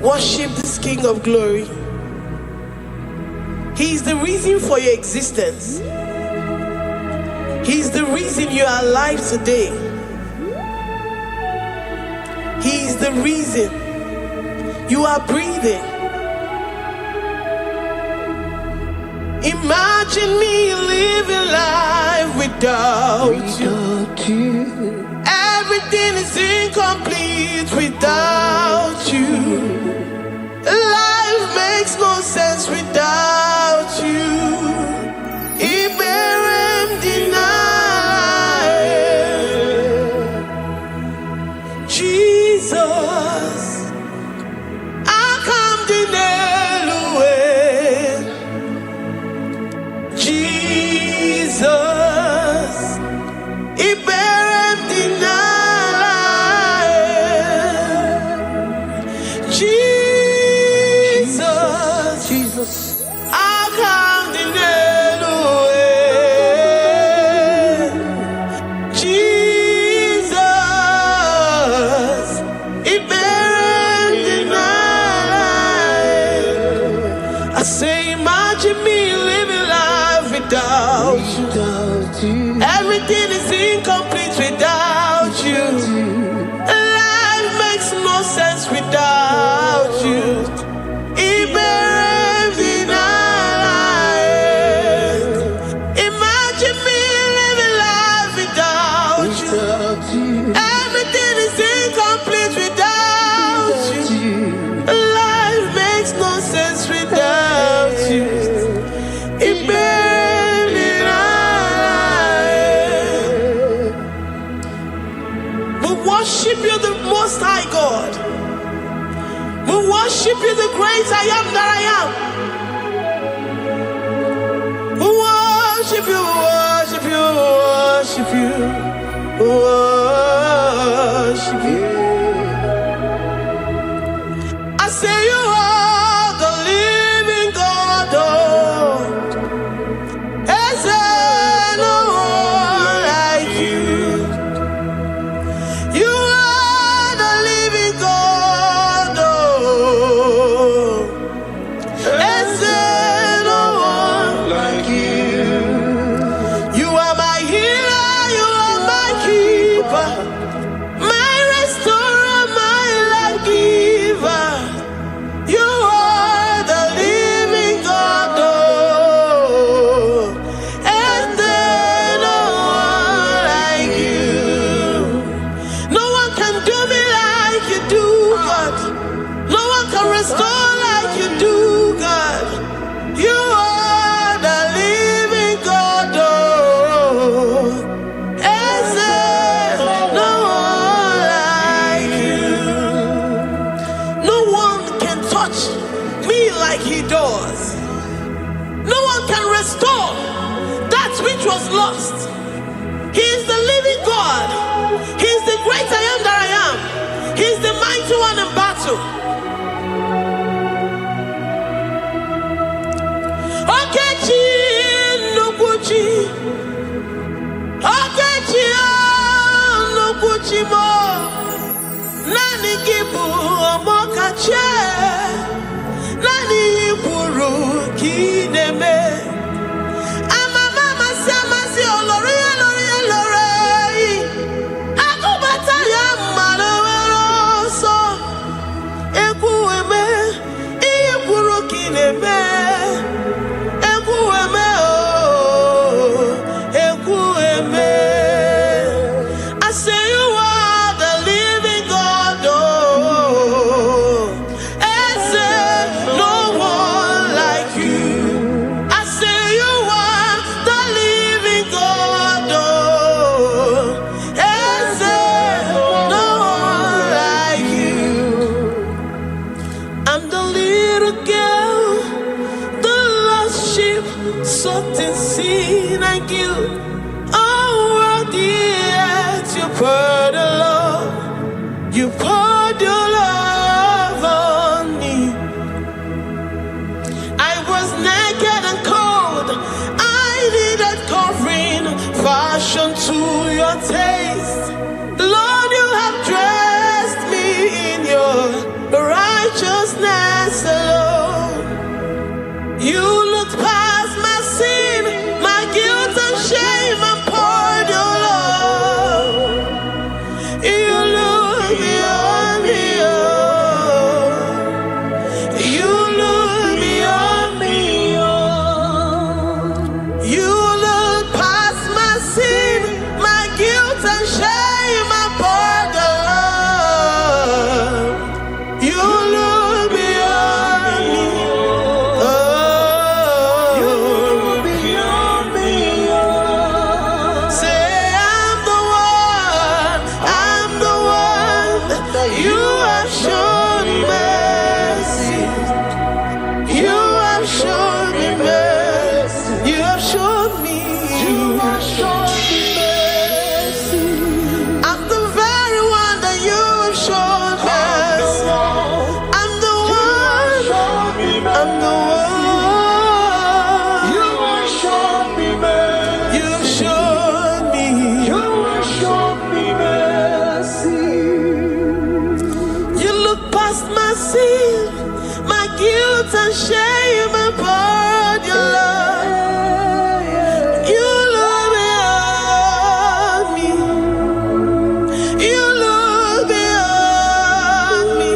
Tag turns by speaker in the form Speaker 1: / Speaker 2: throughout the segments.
Speaker 1: Worship this King of Glory. He is the reason for your existence. He is the reason you are alive today. He is the reason you are breathing. Imagine me living life without you. Everything is incomplete without you. Life makes no sense without you. Iberem deny. Jesus, I come deny. Jesus, Iberem deny. Jesus, I come deny. Jesus, Iberem deny. I say, imagine me living life without you. Everything is incomplete without you. Life makes no sense without you. Imagine me living life without you. Everything is incomplete without you. Life makes no sense without you. We worship you, the Most High God. We worship you, the great I am that I am. We worship you, worship you, worship you, worship you. I say you are the living God. Is there no one like you? You are the living God. Is there no one like you? You are my healer, you are my keeper, my restorer, my life giver. You are the living God. Is there no one like you? No one can do me like you do, God. No one can restore like you do, God. You are the living God. Is there no one like you? No one can touch me like he does. No one can restore that which was lost. He is the living God. He is the great I am that I am. He is the mighty one in battle. Okechi Nukuchi, Okechi Nukuchi mo, Nani Gibu Omokache, Nani Buru Kineme. Amama Samasi Olori Olori Olori. Akubata ya Maloso, Ekueme, Iburu Kineme. I say you are the living God. Is there no one like you? I say you are the living God. Is there no one like you? I'm the little girl, the lost sheep, soaked in sin and guilt. Oh, worthy yet you poured your love. You poured your love on me. I was naked and cold. I needed covering, fashioned to your taste. Lord, you have dressed me in your righteousness alone. You looked past my sin, my guilt and shame, and poured your love. You look beyond me, oh. You look beyond me, oh. You look past my sin, my guilt and shame, and poured your love. You look beyond me, oh. You look beyond me, oh. Say I'm the one that you have shown mercy. You have shown me mercy. You have shown me. You have shown me mercy. I'm the very one that you have shown mercy. I'm the one. I'm the one. You have shown me mercy. You have shown me. You have shown me mercy. You look past my sin, my guilt and shame, and poured your love. You look beyond me. You look beyond me.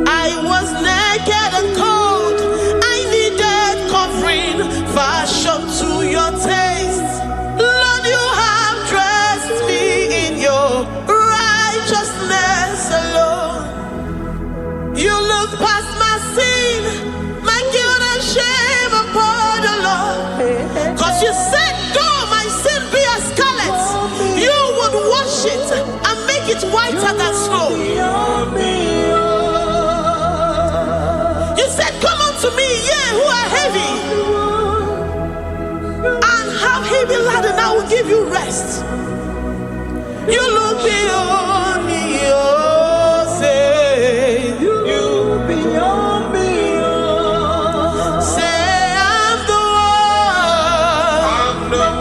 Speaker 1: I was naked and cold. I needed covering, fashioned to your taste. Lord, you have dressed me in your righteousness alone. You look past my sin, my guilt and shame, and poured your love. Cause you said, though my sin be as scarlet, you would wash it and make it whiter than snow. You said, come unto me, ye who are heavy, and have heavy laden, I will give you rest. You look beyond me, oh, say, you beyond me, oh. Say, I'm the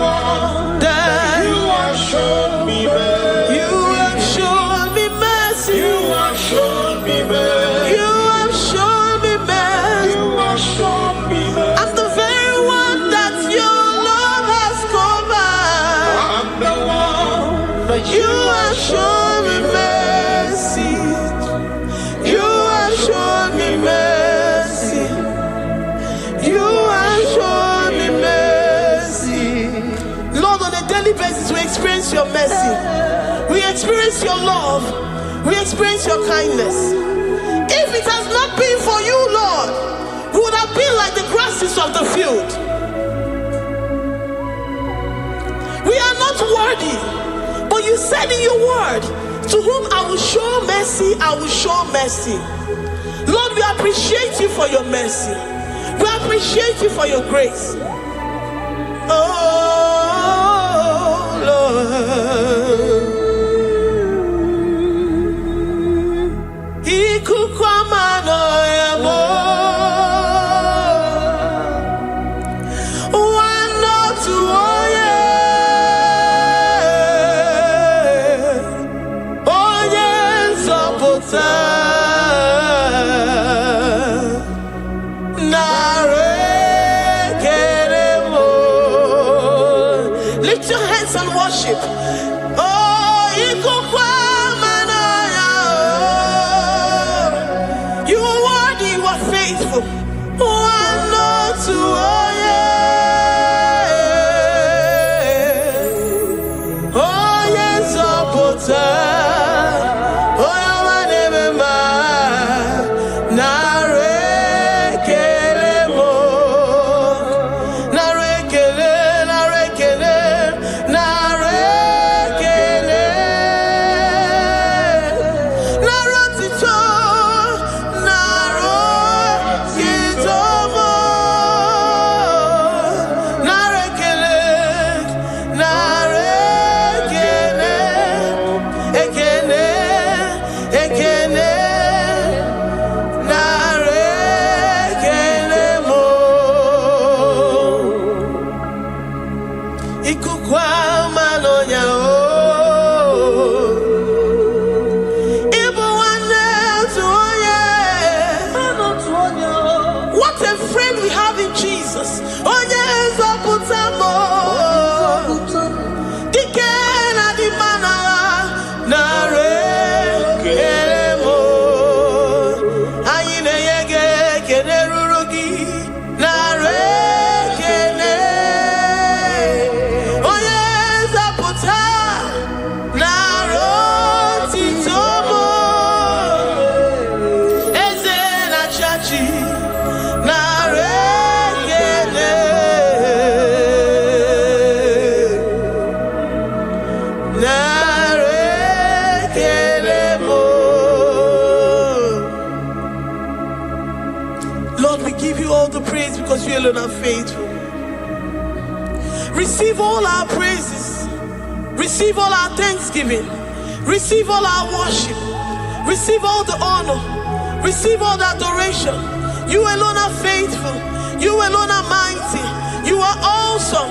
Speaker 1: one that you have shown me mercy. You have shown me mercy. You have shown me mercy. You have shown me mercy. You have shown me mercy. I'm the very one that your love has covered. I'm the one that you have shown me mercy. You have shown me mercy. You have shown me mercy. Lord, on a daily basis, we experience your mercy. We experience your love. We experience your kindness. If it has not been for you, Lord, we would have been like the grasses of the field. We are not worthy, but you said in your word, to whom I will show mercy, I will show mercy. Lord, we appreciate you for your mercy. We appreciate you for your grace. Oh, Lord. Ikukwamano yamo. Wano tuoye. Oye nzọpụta. Lift your hands and worship. Oh, you are worthy, you are faithful. One, Lord, to all, yeah. Oh, yes, oh, my name is we have in Jesus. Oh yes, Oputamo. Dikena di mana nare keremo. Ayine yege kederurugi nare kene. Oh yes, Oputa naro titomo. Eze na chachi. Lord, we give you all the praise because you alone are faithful. Receive all our praises. Receive all our thanksgiving. Receive all our worship. Receive all the honor. Receive all the adoration. You alone are faithful. You alone are mighty. You are awesome.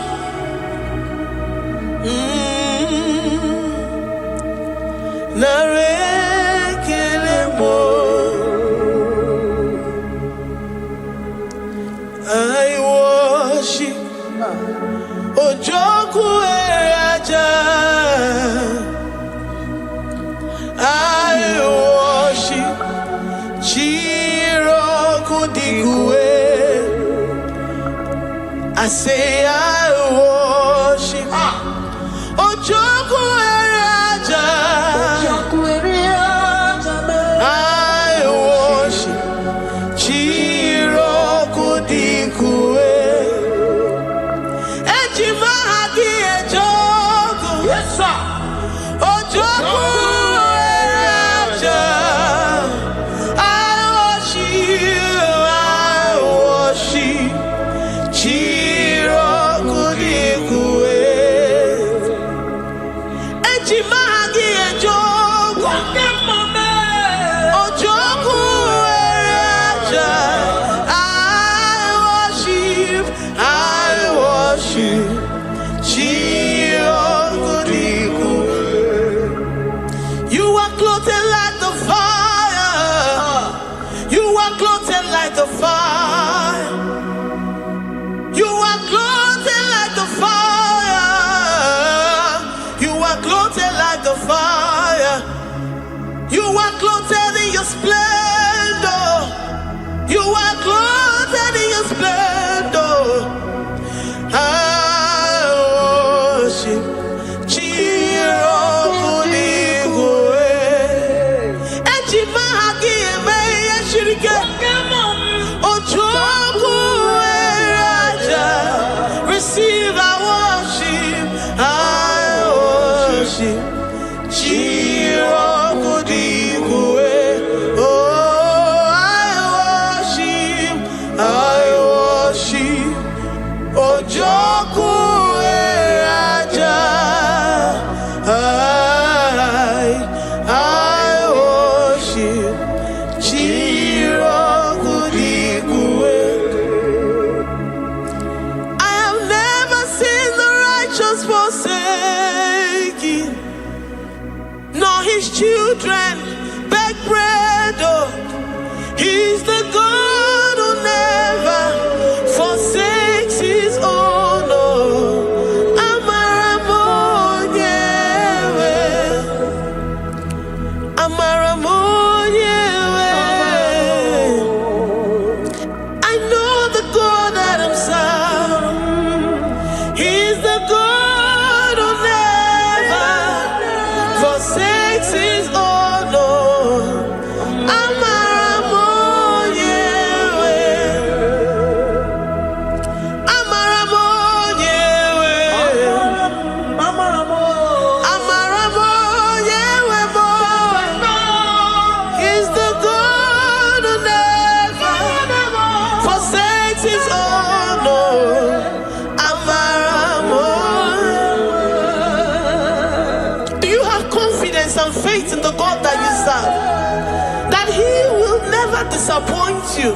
Speaker 1: I worship Ojoku Eraja. I worship Chiroku Digwe. I say I worship Ojoku Eraja. I worship Chiroku Digwe. Ejimahagi Ejoku. Yes, sir. Ojoku Eraja. I worship Chiroku Digwe. Ejimahagi Ejoku. Ojoku Eraja. I worship Chiroku Digwe. You are clothed like the fire. You are clothed like the fire. You are clothed like the fire. You are clothed like the fire. You are clothed in your splendor. You are clothed in your splendor. I worship Chiroku Digwe. Ejimahagi eme yeshirike. Ojoku Eraja. Receive our worship. I worship Chiroku Digwe. Oh, I worship Ojoku Eraja. I worship Chiroku Digwe. I have never seen the righteous forsaken, nor his children beg bread. Oh, he's the God who never forsakes his own. Oh, Amaramonyewe, Amaramonyewe. I know the God that I'm serving. He's the God who never forsakes his own. Oh, Amaramonyewe, Amaramonyewe, Amaramonyewe, boy. He's the God who never forsakes his own. Oh, Amaramonyewe. Do you have confidence and faith in the God that you serve? That he will never disappoint you.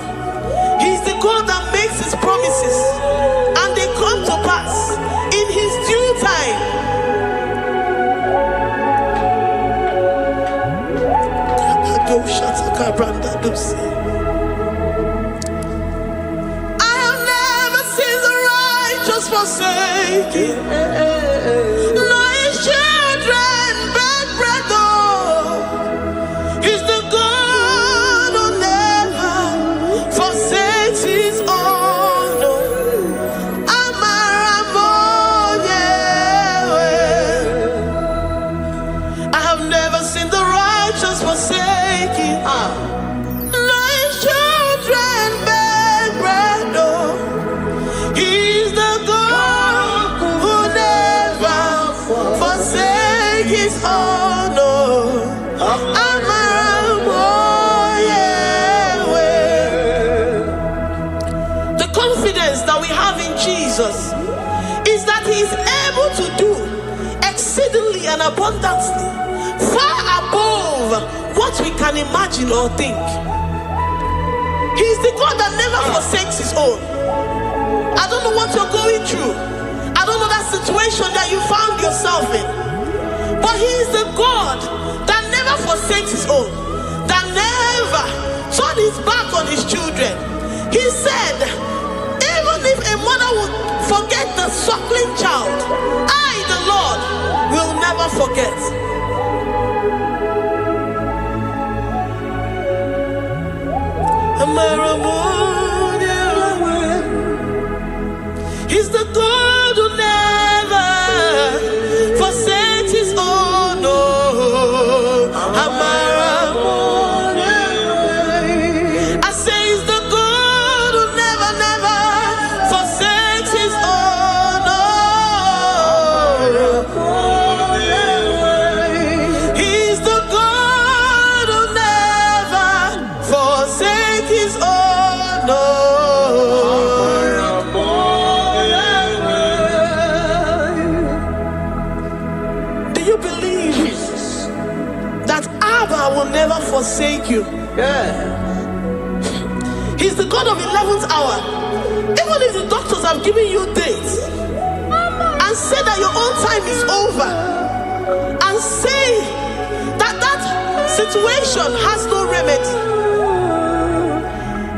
Speaker 1: He's the God that makes his promises and they come to pass in his due time. I have forsaken. No, his children beg bread, oh. He's the God who never forsakes his own. I have never seen the righteous forsaken. No, his children beg bread, oh. He's the God who never forsakes his own. The confidence that we have in Jesus is that he is able to do exceedingly and abundantly, far above what we can imagine or think. He is the God that never forsakes his own. I don't know what you're going through. I don't know that situation that you found yourself in. But he is the God that never forsakes his own, that never turned his back on his children. He said, even if a mother would forget the suckling child, I, the Lord, will never forget. He's the God who never forsakes his own. I say he's the God who never, never forsakes his own. He's the God who never forsakes his own. Will never forsake you. He's the God of 11th hour. Even if the doctors have given you dates and say that your own time is over, and say that that situation has no remedy,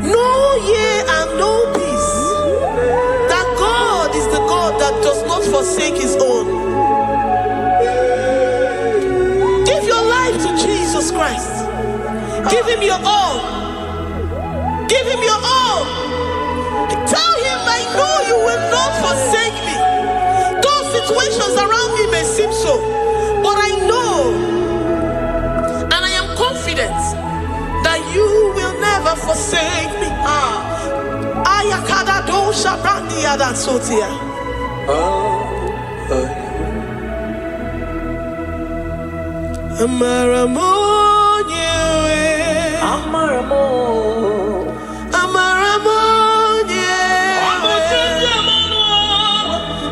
Speaker 1: no year and no peace, that God is the God that does not forsake his own. Give your life to Jesus Christ. Give him your all. Give him your all. Tell him, I know you will not forsake me. Those situations around me may seem so, but I know and I am confident that you will never forsake me. Ayakada dosha brandi yada sotia.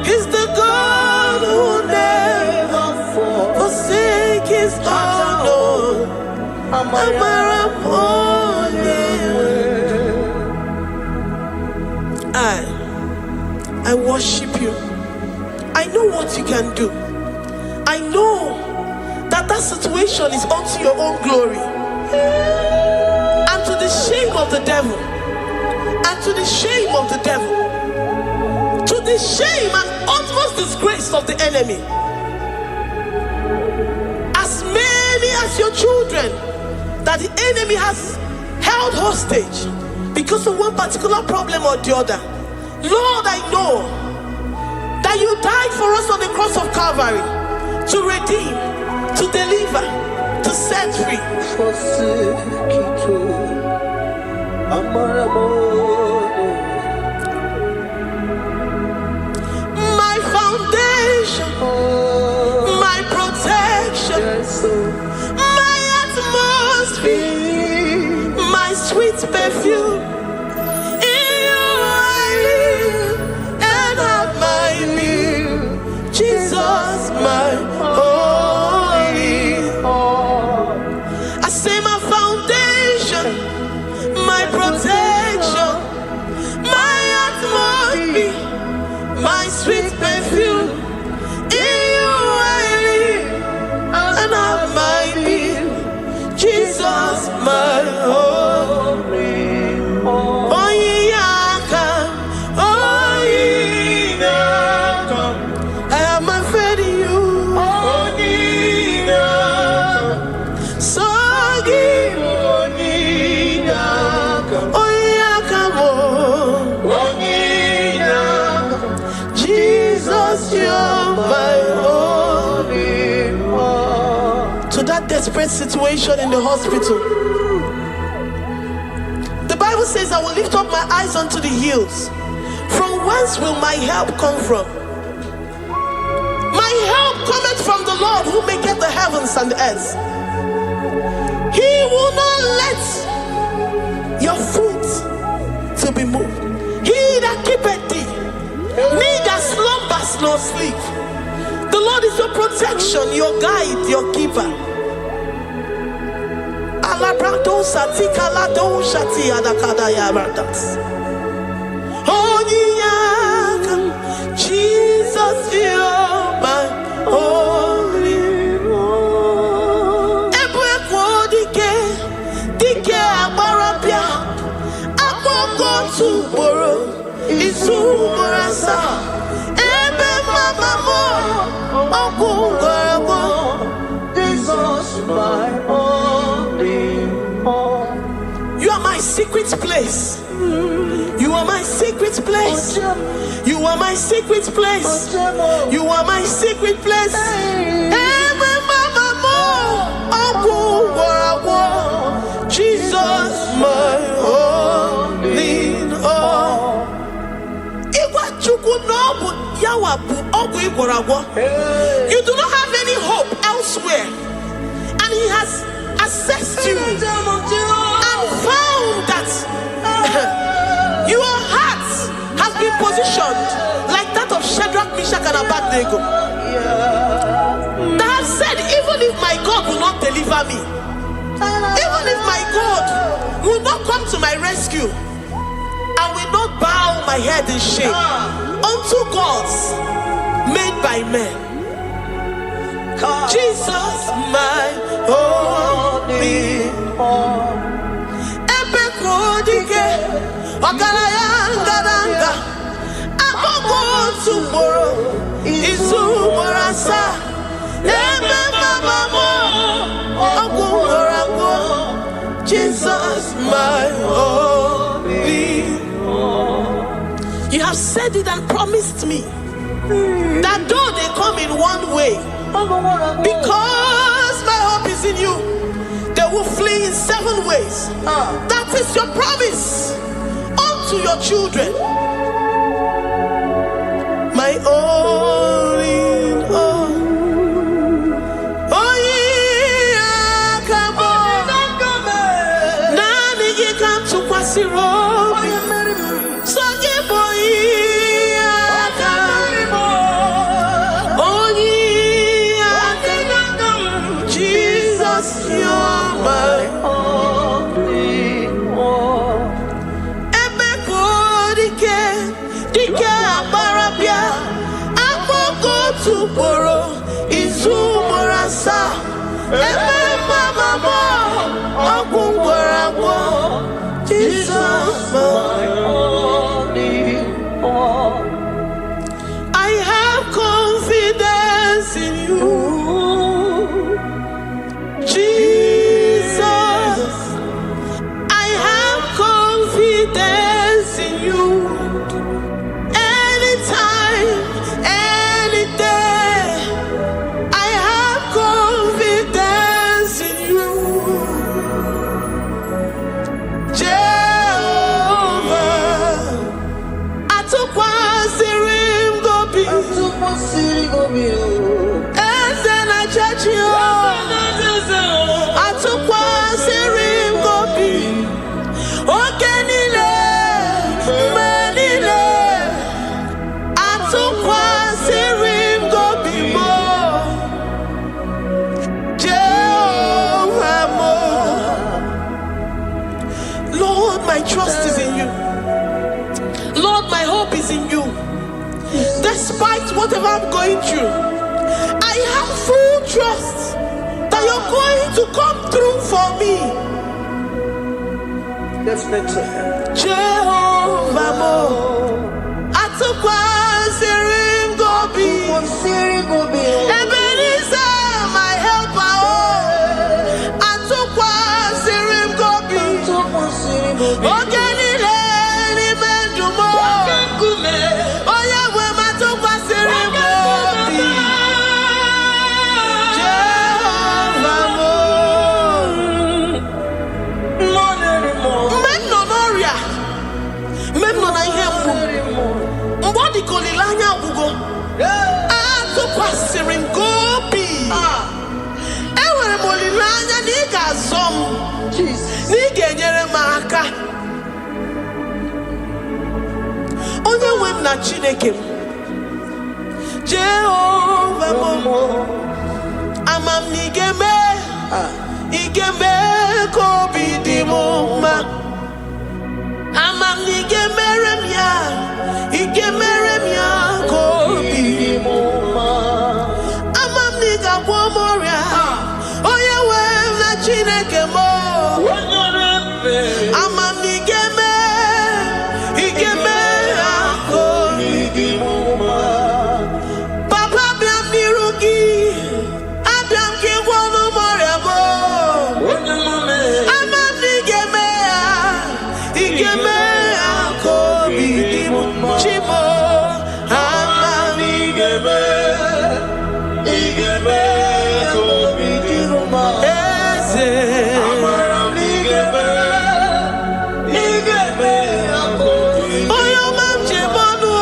Speaker 1: He's the God who never forsakes his own. I worship you. I know what you can do. I know that situation is unto your own glory, and to the shame of the devil, and to the shame of the devil, to the shame and utmost disgrace of the enemy. As many as your children that the enemy has held hostage because of one particular problem or the other, Lord, I know that you died for us on the cross of Calvary to redeem, to deliver, to set free. My foundation, my protection, my atmosphere, my sweet perfume. In you I live and have my being. Jesus, my sweet perfume, in you I live and have my being. Jesus, my holy. desperate situation in the hospital. The Bible says, I will lift up my eyes unto the hills. From whence will my help come from? My help cometh from the Lord who maketh the heavens and the earth. He will not let your foot to be moved. He that keepeth thee, neither slumbers nor sleep. The Lord is your protection, your guide, your keeper. Jesus, you're my only one. You are my secret place. You are my secret place. You are my secret place. You are my secret place. Jesus, my only all. You do not have any hope elsewhere, and He has assessed you and found that your heart has been positioned like that of Shadrach, Meshach, and Abednego. That have said, even if my God will not deliver me, even if my God will not come to my rescue, I will not bow my head in shame unto gods made by men. Jesus, my only all. Jesus, my only all. You have said it and promised me that though they come in one way, because my hope is in you, they will flee in 7 ways. That is your promise unto your children. My only all. Oh yeah, come on. Nani ye come to Kwasiro. So ye boy. Jesus, you're my only one. Jesus, my only one. I have confidence in you, Jesus. I have confidence in you. Anytime, any day, I have confidence in you, Jehovah. I took one serim go be, and then I judge you. I took one serim go be, okay, Nile, Manile. I took one serim go be more, Jehovah more. Lord, my trust is in you. Lord, my hope is in you. Despite whatever I'm going through, I have full trust that you're going to come through for me. Let's make to him. Jehovah Mo. I took one serim go be. Ebenezer, my helper. I took one serim go be. Okay. Jehovah Mo. nyere m aka. Onye nwe m na Chineke m, Jehova mo, amam n'igeme ka obi dị m mma. Amam n'igemere m ya ka obi dị m mma. Amam n'igagwọ m ọrịa, onye nwe m na Chineke m. Amam n'igeme ka obi dị m mma. Papa bịa m n'iru gị, abịa m ka ịgwọ m ọrịa m. Amam n'igeme ka obi dị m mma. Chimo, amam n'igeme ka obi dị m mma. Eze, amam n'igeme ka obi dị m mma. Onye ọma m ji m ọnụ,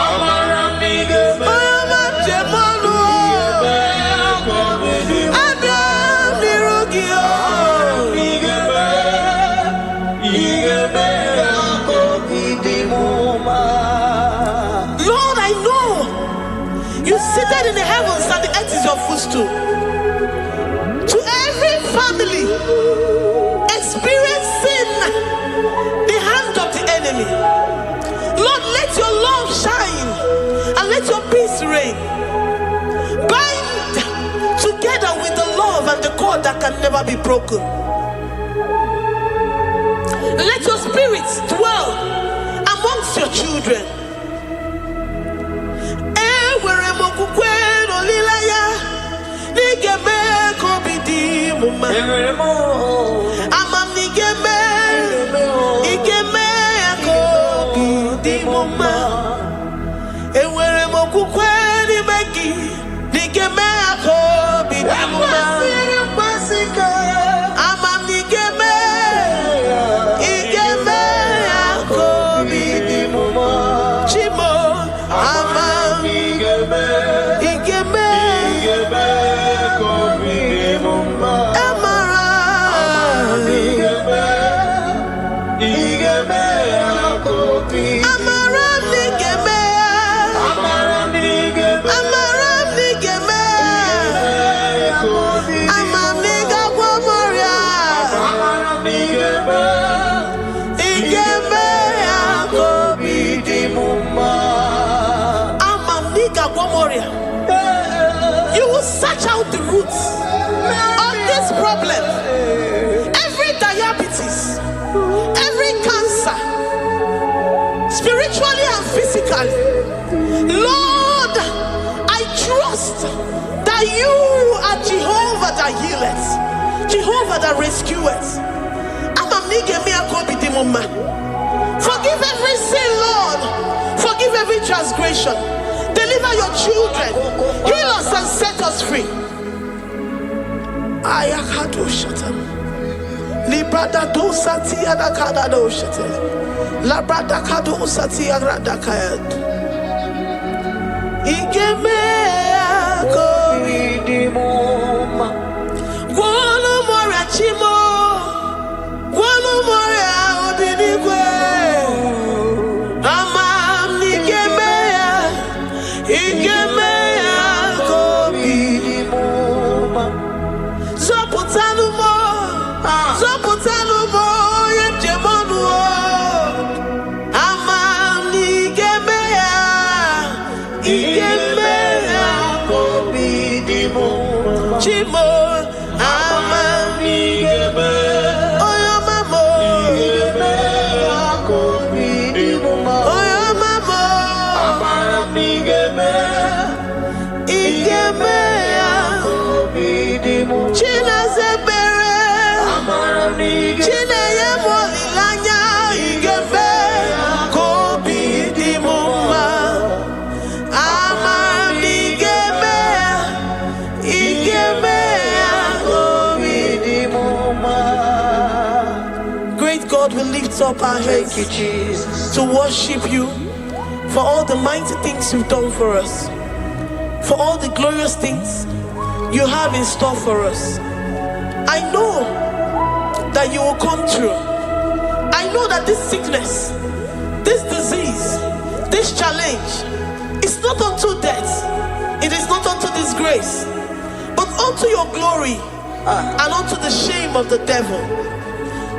Speaker 1: amam n'igeme onye ọma m ji m ọnụ. Abịa m n'iru gị, Lord, I know you seated in the heavens and the earth is your footstool. To every family experiencing the hand of the enemy, Lord, let your love shine and let your peace reign. Bind together with the love and the cord that can never be broken. Let your spirit dwell amongst your children. Amam n'igeme ka obi dị m mma. Enwere m okwukwe n'ime gị, n'igeme ka obi dị m mma. Amam n'igeme ka obi dị m mma. Chimo, amam n'igeme ka obi dị m mma. You will search out the roots of this problem. Every diabetes, every cancer, spiritually and physically. Lord, I trust that you are Jehovah that healeth, Jehovah that rescueth. Forgive every sin, Lord. Forgive every transgression. Deliver your children. Heal us and set us free. Ayakado shatan. Librada do sati adakada do shatan. Labrada kado sati agrada kayad. Igeme akoridimoma. Guano morachimo. Guano moria obinigwe. Amam nigeme. Igeme akoridimoma. Zopotanumo. Zopotanumo. Yemjemonu. Amam nigeme. Igeme akoridimoma. Chimo. Amam nigeme. Great God, we lift up our hands. Thank you, Jesus, to worship you for all the mighty things you've done for us, for all the glorious things you have in store for us. I know that you will come through. I know that this sickness, this disease, this challenge is not unto death, it is not unto disgrace, but unto your glory and unto the shame of the devil.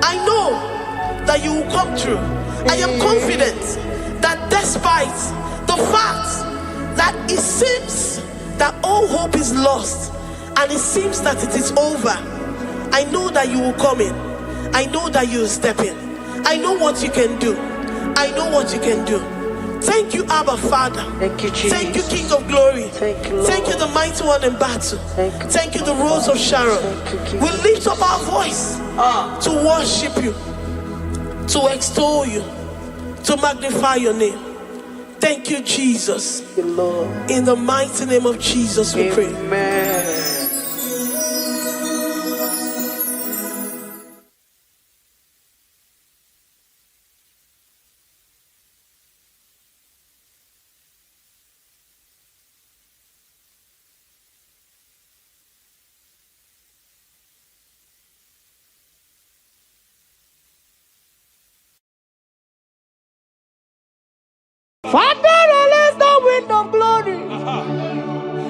Speaker 1: I know that you will come through. I am confident that despite the fact that it seems that all hope is lost and it seems that it is over, I know that you will come in. I know that you will step in. I know what you can do. I know what you can do. Thank you, Abba Father.
Speaker 2: Thank you, Jesus.
Speaker 1: Thank you, King of Glory.
Speaker 2: Thank you, Lord.
Speaker 1: Thank you, the mighty one in battle. Thank you, the Rose of Sharon. We lift up our voice to worship you, to extol you, to magnify your name. Thank you, Jesus.
Speaker 2: Thank you, Lord.
Speaker 1: In the mighty name of Jesus we pray.
Speaker 2: Amen.
Speaker 3: Father, release the wind of glory.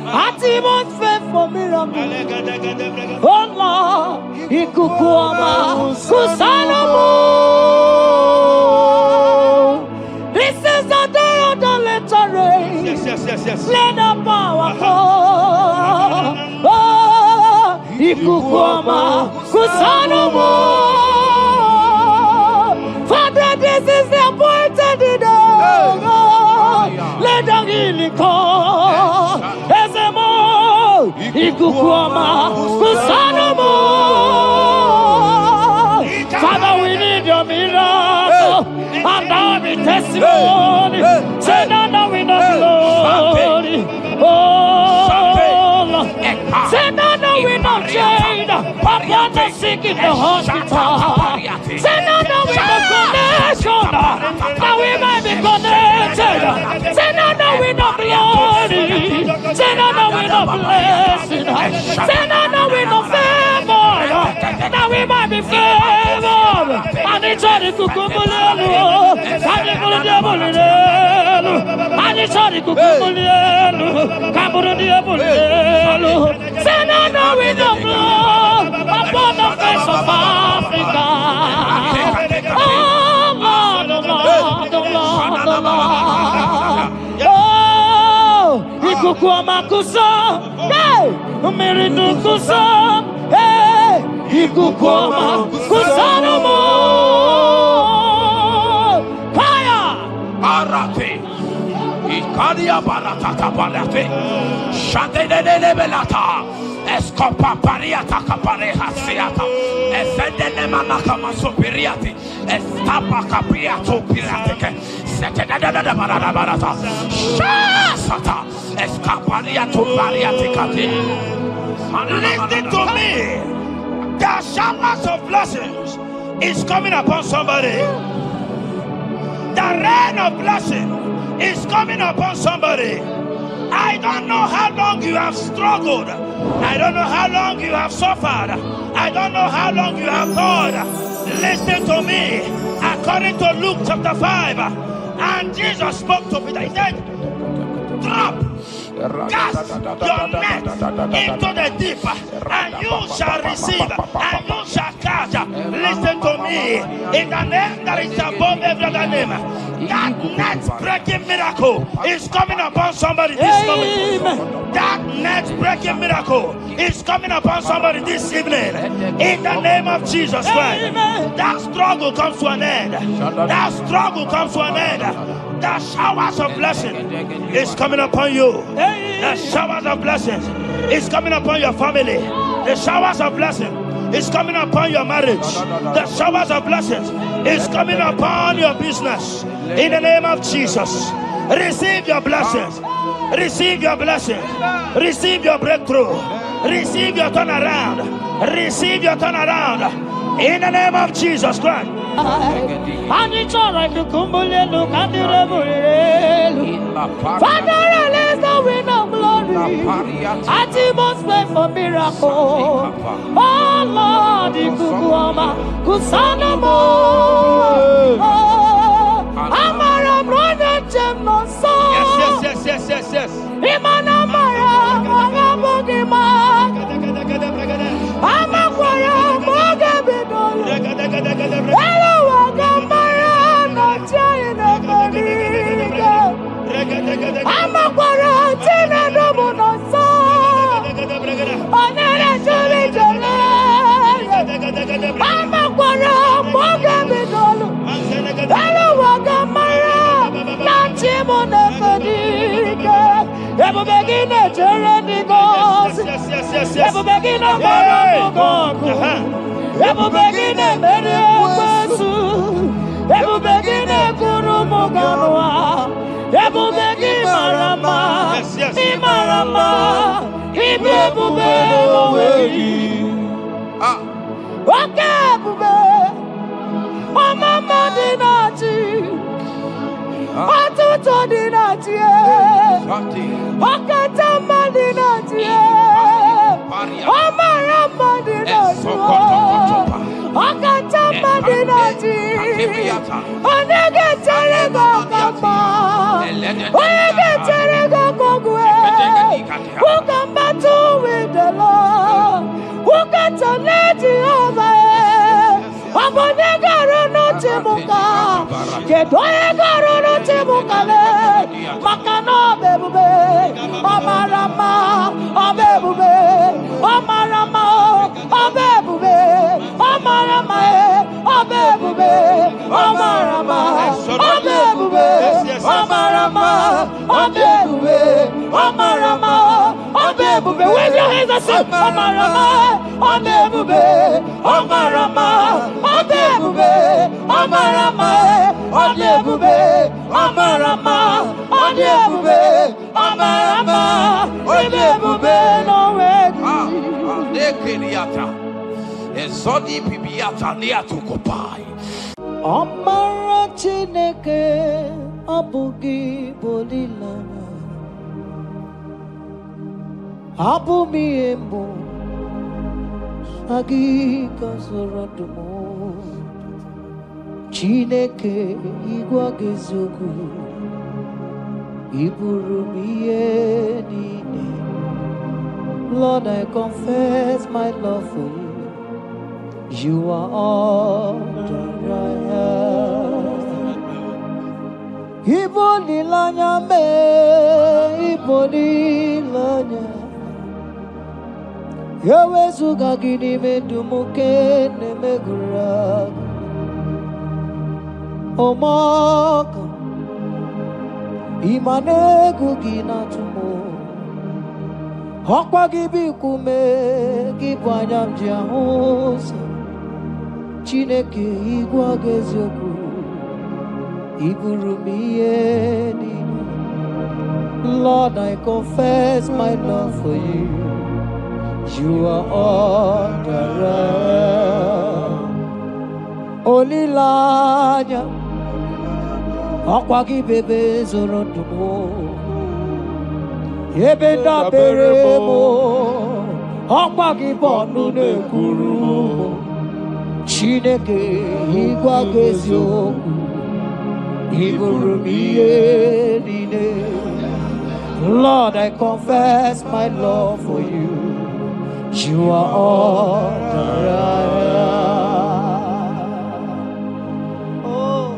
Speaker 3: Atmosphere for miracle. Oh Lord, ikukuama kusanamu. This is the day of the letter rain.
Speaker 4: Yes.
Speaker 3: Let the power fall. Oh, ikukuama kusanamu. Father, this is the appointed day. Let the healing come. Ezemo, ikukuama, kusanomo. Father, we need your miracle. And now we testimony. Say now we know glory. Oh, Lord. Say now we know change. Upon the sick in the hospital. Say now we know connection. Now we might be connected. Say now we know glory. Say now we know blessing. Say now we know favor. Now we might be favored. And it's only kukumulelu. And it's only diabulelu. And it's only kukumulelu. Kaburu diabulelu. Say now we know glory upon the face of Africa. Oh Lord, oh Lord, oh Lord, oh Lord. Oh, ikukuama kusa, hey, miridu kusa, hey, ikukuama kusa no more. Fire,
Speaker 4: Arate, Ikadia Baratata Barate, Shadene Belata, Escopa Pariata Capareha Seata, Efendene Manakama Superiati, Estapa Capriato Pirate, Setadada Barata, Shasata, Escapariato Pariaticati. Listen to me. The showers of blessings is coming upon somebody. The rain of blessing is coming upon somebody. I don't know how long you have struggled. I don't know how long you have suffered. I don't know how long you have thought. Listen to me. According to Luke chapter 5, and Jesus spoke to Peter. He said, drop, cast your net into the deep, and you shall receive, and you shall catch. Listen to me. In the name that is above every other name, that net breaking miracle is coming upon somebody this moment. That net breaking miracle is coming upon somebody this evening. In the name of Jesus Christ. That struggle comes to an end. That struggle comes to an end. The showers of blessing is coming upon you. The showers of blessings is coming upon your family. The showers of blessing is coming upon your marriage. The showers of blessings is coming upon your business. In the name of Jesus, receive your blessings. Receive your blessings. Receive your breakthrough. Receive your turnaround. Receive your turnaround. In the name of Jesus Christ. Father, release the wind of glory.
Speaker 3: Ati must pray for miracle. Oh Lord, Ikukuama, Kusanamo. Amara brother Jemno so.
Speaker 4: Yes.
Speaker 3: Imana Mara, Magabogima. Amakwara, Magabidol. Hello, Wagamara, not China, Amakwara, Tina, no so. Onera, Jolly, Amakwara, Magabidol. Hello, Wagamara, not Chimona, Ever begin a journey goes. Ever begin a God. Ever begin a Mediasu. Ever begin a Guru Moganoa. Ever begin Marama. Imarama. Ibebube. Okay, Bube. Mama Dinati. Atuto Dinati. Okata Madinati. Omara Madinati. Okata Madinati. Onegeterego Kama. Onegeterego Kogwe. Who can battle with the Lord? Who can turn over? Abonegaro no Timuka. Gedoegaro no Timukale. Makano bebube. Omarama. Obebube. Omarama. Obebube. Omarama. Obebube. Omarama. Obebube. Omarama. Obebube. Omarama. Obebube. Wave your hands and say Omarama. Obebube. Omarama. Obebube. Omarama. Obebube. Omarama. Obebube. Omarama. Obebube. No way.
Speaker 4: Nekeriata. Ezodi pibiata liatukopai.
Speaker 3: Omara Chineke abugi bolilana. Abumi embo agi kasorodumo. Chineke igwa gezogu iburumiye nine. Lord, I confess my love for you. You are all that I have. Iboni lanya me, iboni lanya. Yawe suga gini me dumuke ne me gura. Omaka imane gugina tumo. Hokwa gibi kume gibanyam jiahosa. Chineke igwa gezoku iburumiye nini. Lord, I confess my love for you. You are all that I am. Olilanya akwagi bebe zorodumo. Ebenda beremo akwagi bonu nekuru. Chineke igwa gezoku iburumiye nine. Lord, I confess my love for you. You are all that I am. Oh.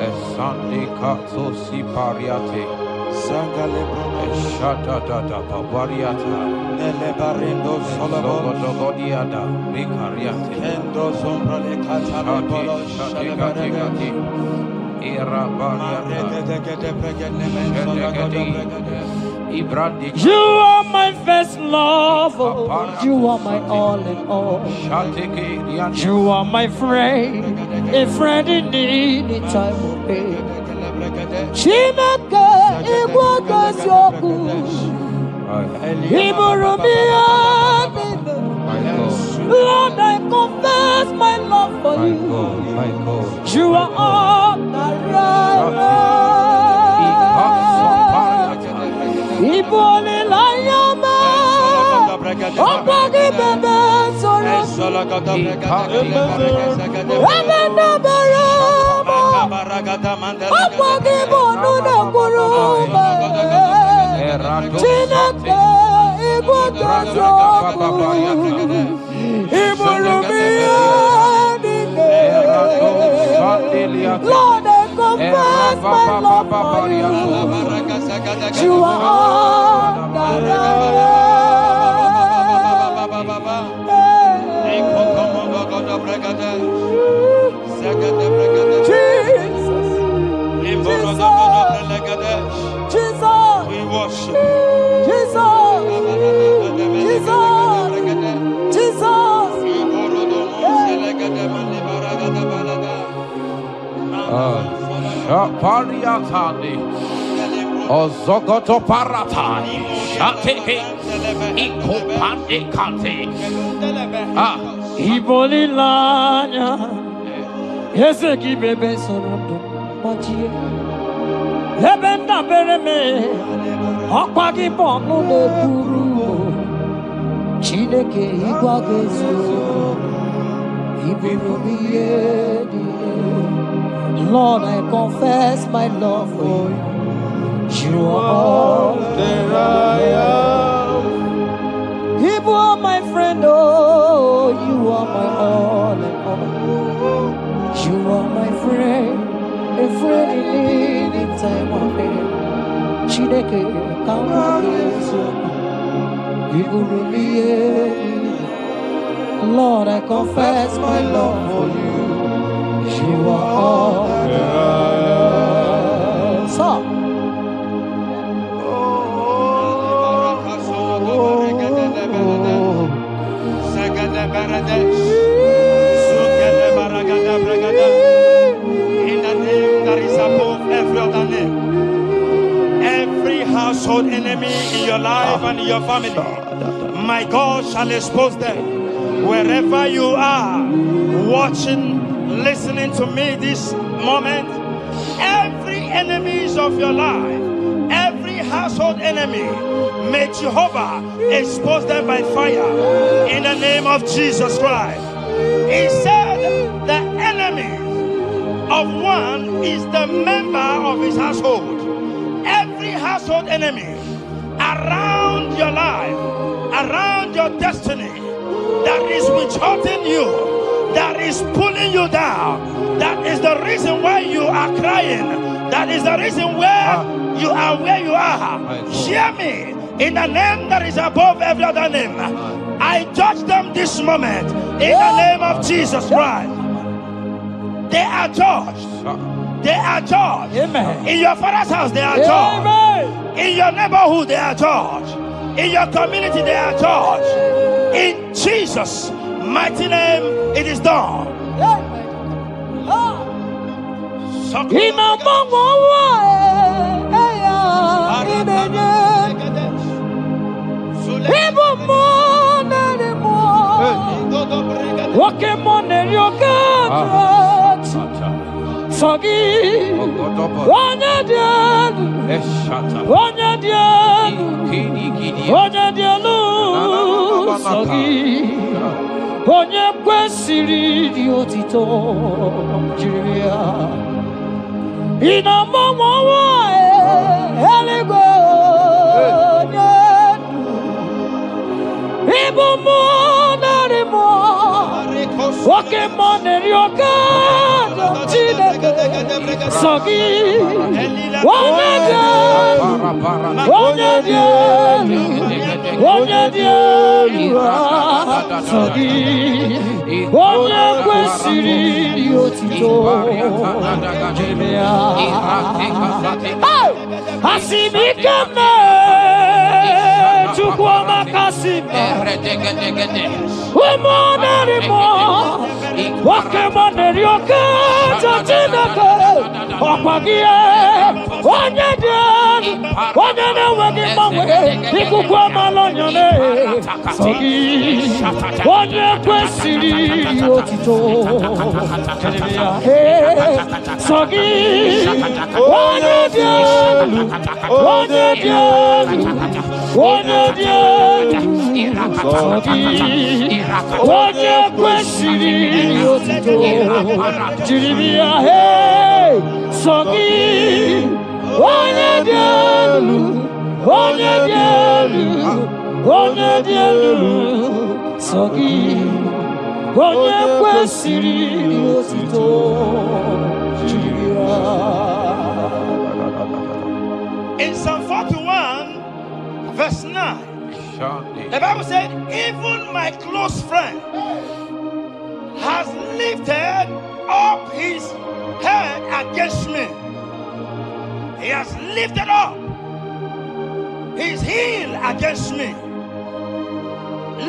Speaker 4: Esandi katso si pariate.
Speaker 5: Sangale brono.
Speaker 4: Shata da pavariata.
Speaker 5: Nele barindo solomon.
Speaker 4: Logodiada. Vicariate.
Speaker 5: Kendo sombra le katale bolo.
Speaker 4: Shati. Era bariata.
Speaker 3: You are my first love. You are my all in all. You are my friend, a friend in need in time of pain. Chineke igwa gazoku iburumia. Lord, I confess my love for you. You are all that Ibole Layama, Opagi Bebe Soro, Rabenda Barama, Opagi Bonuda Kuruma, Chineke, Ibudazo, Lord, I confess my love for you. You are all that Jesus, we worship Jesus,
Speaker 4: Pariatani Ozogoto Paratani Shateke Ikopande Kante
Speaker 3: Iboli Lanya Yeseki Bebe Sorondo Machie Lebenda Bereme Okwagi Bono de Guru Chineke Igwagezo Iburu Lord, I confess my love for you. You are all that I am. You are my friend, oh, you are my all and all. You are my friend, a friend in any time of pain. Chineke, come on, Lord, I confess my love for you. You are all that I am. So,
Speaker 5: in the name that is above every other name, every household enemy in your life and in your family, my God shall expose them. Wherever you are watching, listening to me this moment, every enemies of your life, every household enemy, may Jehovah expose them by fire in the name of Jesus Christ. He said the enemy of one is the member of his household. Every household enemy around your life, around your destiny, that is withholding you, that is pulling you down, that is the reason why you are crying, that is the reason where you are where you are. Hear me, in the name that is above every other name, I judge them this moment in the name of Jesus Christ. They are judged. They are judged.
Speaker 3: Amen.
Speaker 5: In your father's house, they are judged.
Speaker 3: Amen.
Speaker 5: In your neighborhood, they are judged. In your community, they are judged. In Jesus' mighty name, it is done.
Speaker 3: Onye kwesịrị dị otito jiri ya ị na-agbanwe ọnwa eluigwe onye ndu ịbụ mmụọ narị mmụọ nwoke mmụọ na-eri oke ajọ Chineke sọ gị onye dị elu onye dị elu onye dị elu sọ gị onye kwesịrị dị otito jiri ya asị m ike mee Chukwu ọmaka sị m ụmụ narị mmụọ nwoke mmụọ na-eri oke ajọ Chineke ọkwa gị onye dị elu Wanyana wagi mawe, ikukwa malonyane. Sogi, wanya kwesiri otito. Sogi, wanya dialu, wanya dialu, wanya dialu. Sogi, wanya kwesiri otito. Jiribia hey, Sogi, wanya dialu, wanya dialu, wanya dialu. Sogi, wanya kwesiri otito.
Speaker 5: In Psalm 41, verse 9, the Bible said, even my close friend has lifted up his head against me. He has lifted up his heel against me.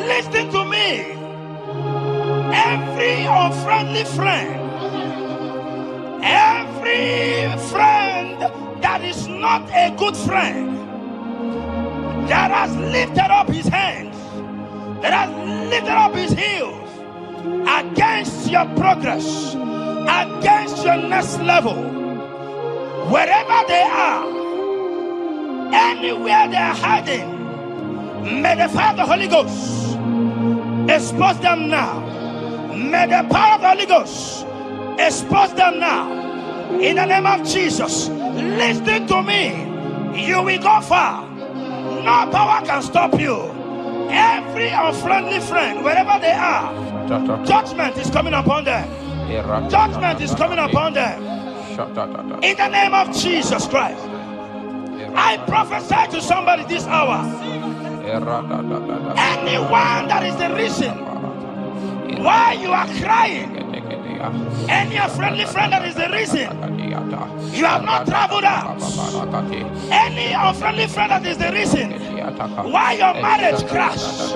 Speaker 5: Listen to me. Every unfriendly friend, every friend that is not a good friend, that has lifted up his hands, that has lifted up his heels against your progress, against your next level, wherever they are, anywhere they are hiding, may the fire of the Holy Ghost expose them now. May the power of the Holy Ghost expose them now. In the name of Jesus, listen to me. You will go far. No power can stop you. Every unfriendly friend, wherever they are, judgment is coming upon them. Judgment is coming upon them. In the name of Jesus Christ, I prophesy to somebody this hour. Anyone that is the reason why you are crying, any unfriendly friend that is the reason you have not traveled out, any unfriendly friend that is the reason why your marriage crashed,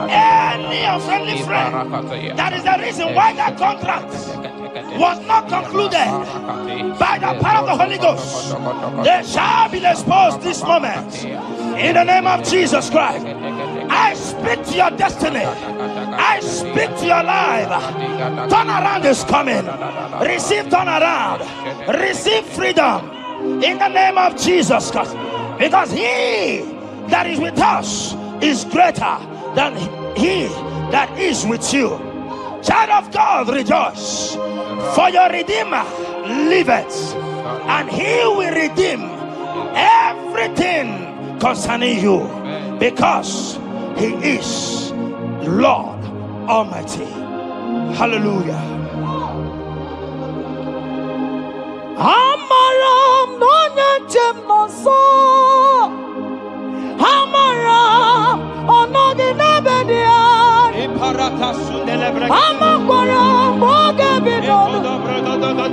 Speaker 5: any unfriendly friend that is the reason why that contract was not concluded, by the power of the Holy Ghost, they shall be exposed this moment. In the name of Jesus Christ, I speak to your destiny. I speak to your life. Turnaround is coming. Receive turnaround. Receive freedom. In the name of Jesus Christ. Because he that is with us is greater than he that is with you. Child of God, rejoice. For your Redeemer liveth, and he will redeem everything concerning you, because he is Lord Almighty. Hallelujah.
Speaker 3: Amaram no nyanchem no so. Amaram onogi nebedia. Amaram boge bidon.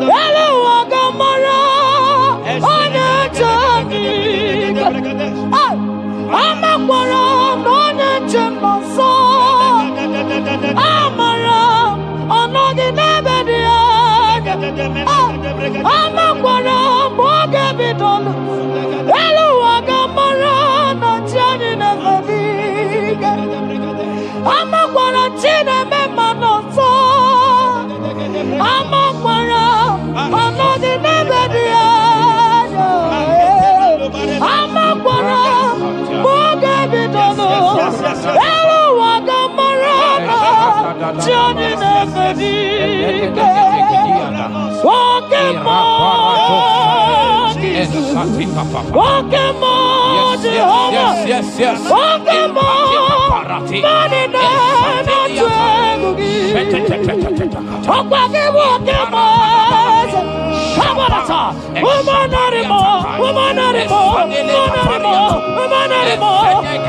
Speaker 3: Elu agamara onyanchemi. Amaram no nyanchem no so. Amaram onogi nebedia. Amaram boge bidon. Elu agamara onyanchemi nebedia. Amakwara chine mema noso. Amakwara anodi nebedia. Amakwara boge bidono. Elu wagamara chine nebedia. Wakemo Wakemo Jehovah.
Speaker 4: Yes.
Speaker 3: Wakemo Mani na tuegugi. Okwake wakemo. Kabarata. Umanarimo.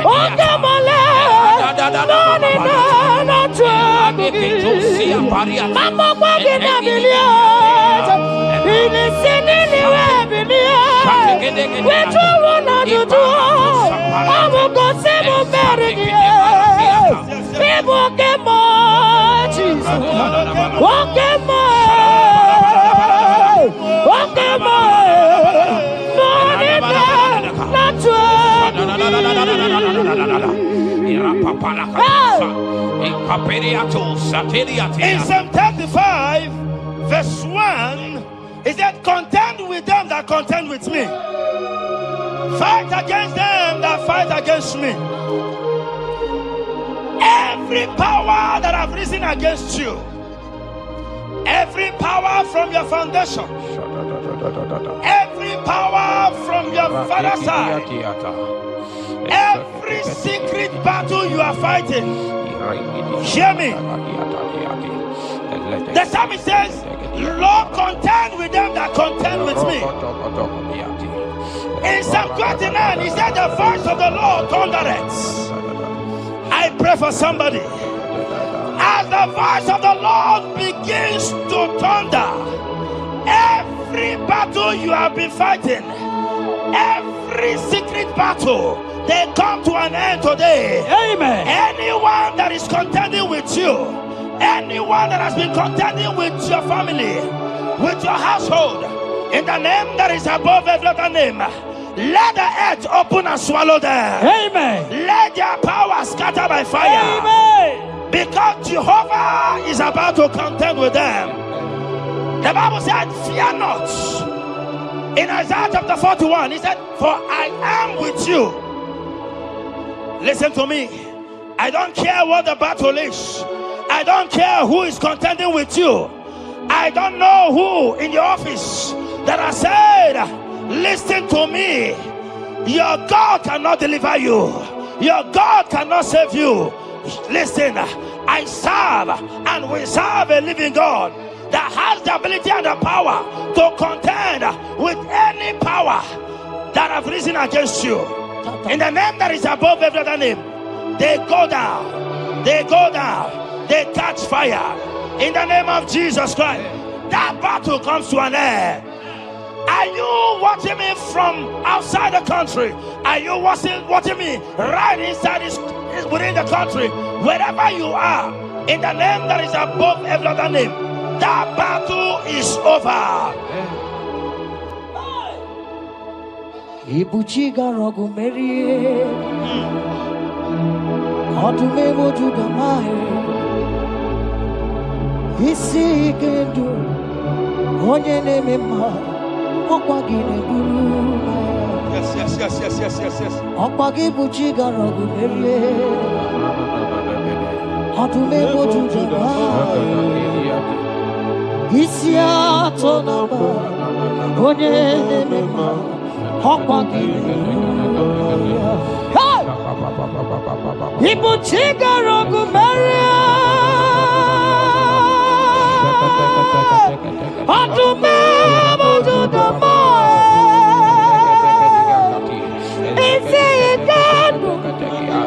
Speaker 3: Wakemo le. Mani na tuegugi. Mama kwake na biliet. Ini sinini webiliet. Wetu wana dudu. Amuko semu berigi. Walk in more, Jesus. Walk in more. Walk in more.
Speaker 5: In Psalm 35, verse 1, it said, contend with them that contend with me. Fight against them that fight against me. Every power that have risen against you, every power from your foundation, every power from your father's side, every secret battle you are fighting, hear me. The psalmist says, Lord, contend with them that contend with me. In Psalm 29, he said, the voice of the Lord thundereth. I pray for somebody. As the voice of the Lord begins to thunder, every battle you have been fighting, every secret battle, they come to an end today.
Speaker 3: Amen.
Speaker 5: Anyone that is contending with you, anyone that has been contending with your family, with your household, in the name that is above every other name, let the earth open and swallow them.
Speaker 3: Amen.
Speaker 5: Let their power scatter by fire.
Speaker 3: Amen.
Speaker 5: Because Jehovah is about to contend with them. The Bible said, fear not. In Isaiah chapter 41, he said, for I am with you. Listen to me. I don't care what the battle is. I don't care who is contending with you. I don't know who in your office that has said, listen to me. Your God cannot deliver you. Your God cannot save you. Listen, I serve and we serve a living God that has the ability and the power to contend with any power that have risen against you. In the name that is above every other name, they go down. They go down. They catch fire. In the name of Jesus Christ, that battle comes to an end. Are you watching me from outside the country? Are you watching me right inside within the country? Wherever you are, in the name that is above every other name, that battle is over.
Speaker 1: Ibuchiga rogu merie, odume moju damae, isi ikendu, onye nemema.
Speaker 5: Yes.
Speaker 1: Okpagi buchiga rogu merie, odume moju damae, isi ato naba, onye nemema. People chiga rogu meria, adume moju damae, isi ikanu,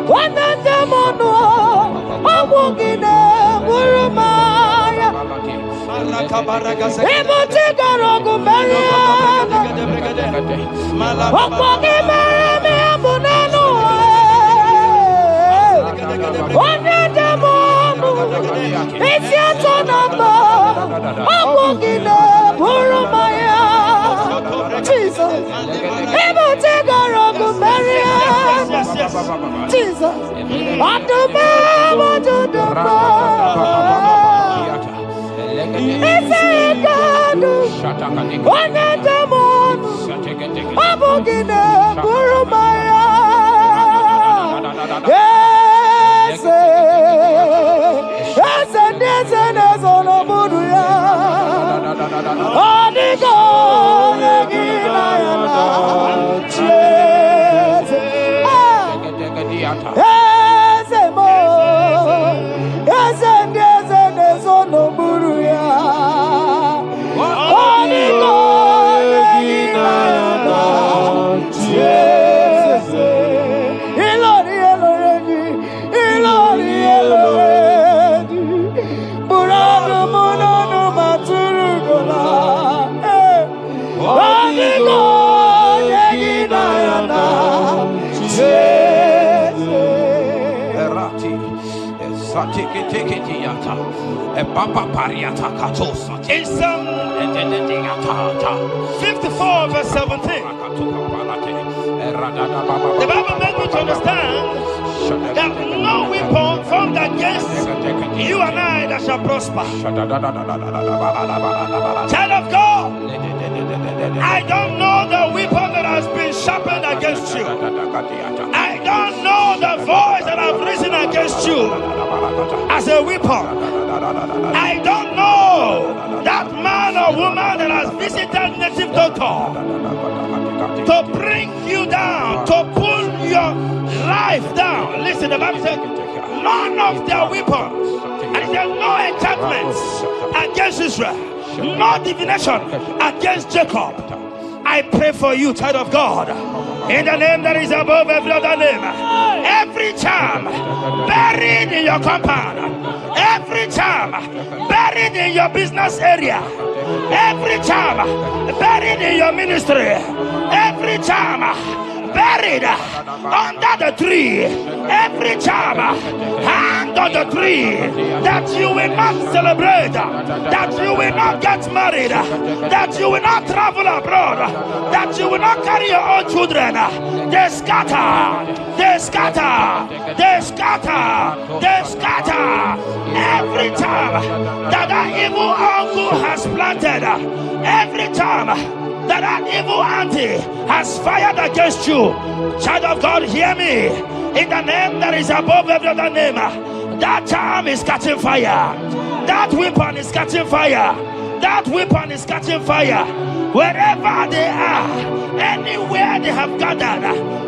Speaker 1: wanende mono, amugine urumaya. People chiga rogu meria. Okwagi mereme abunanu, onye demonu, isi atonamba, okwagi ne burumaya. Jesus, ibu tigarogu meria. Jesus, adume mojuduma, isi ikanu, onye demonu. Abugine burumaya, ese nezono buruya, anigo negina yana, ese mo, ese nezono buruya, anigo. In Psalm 54 verse 17, the Bible makes me to understand
Speaker 5: You and I that shall prosper. Child of God, I don't know the weapon that has been sharpened against you. I don't know the voice that has risen against you as a weapon. I don't know that man or woman that has visited native doctor to bring you down, to pull your life down. Listen, the Bible says, none of their weapons, and it says no enchantments against Israel, no divination against Jacob. I pray for you, child of God, in the name that is above every other name. Every charm buried in your compound, every charm buried in your business area, every charm buried in your ministry, every charm buried under the tree, every charm hang on the tree, that you will not celebrate, that you will not get married, that you will not travel abroad, that you will not carry your own children. They scatter, they scatter, they scatter, they scatter. Every time that evil uncle has planted, every time that evil auntie has fired against you, child of God, hear me. In the name that is above every other name, that charm is catching fire. That weapon is catching fire. That weapon is catching fire. Wherever they are, anywhere they have gathered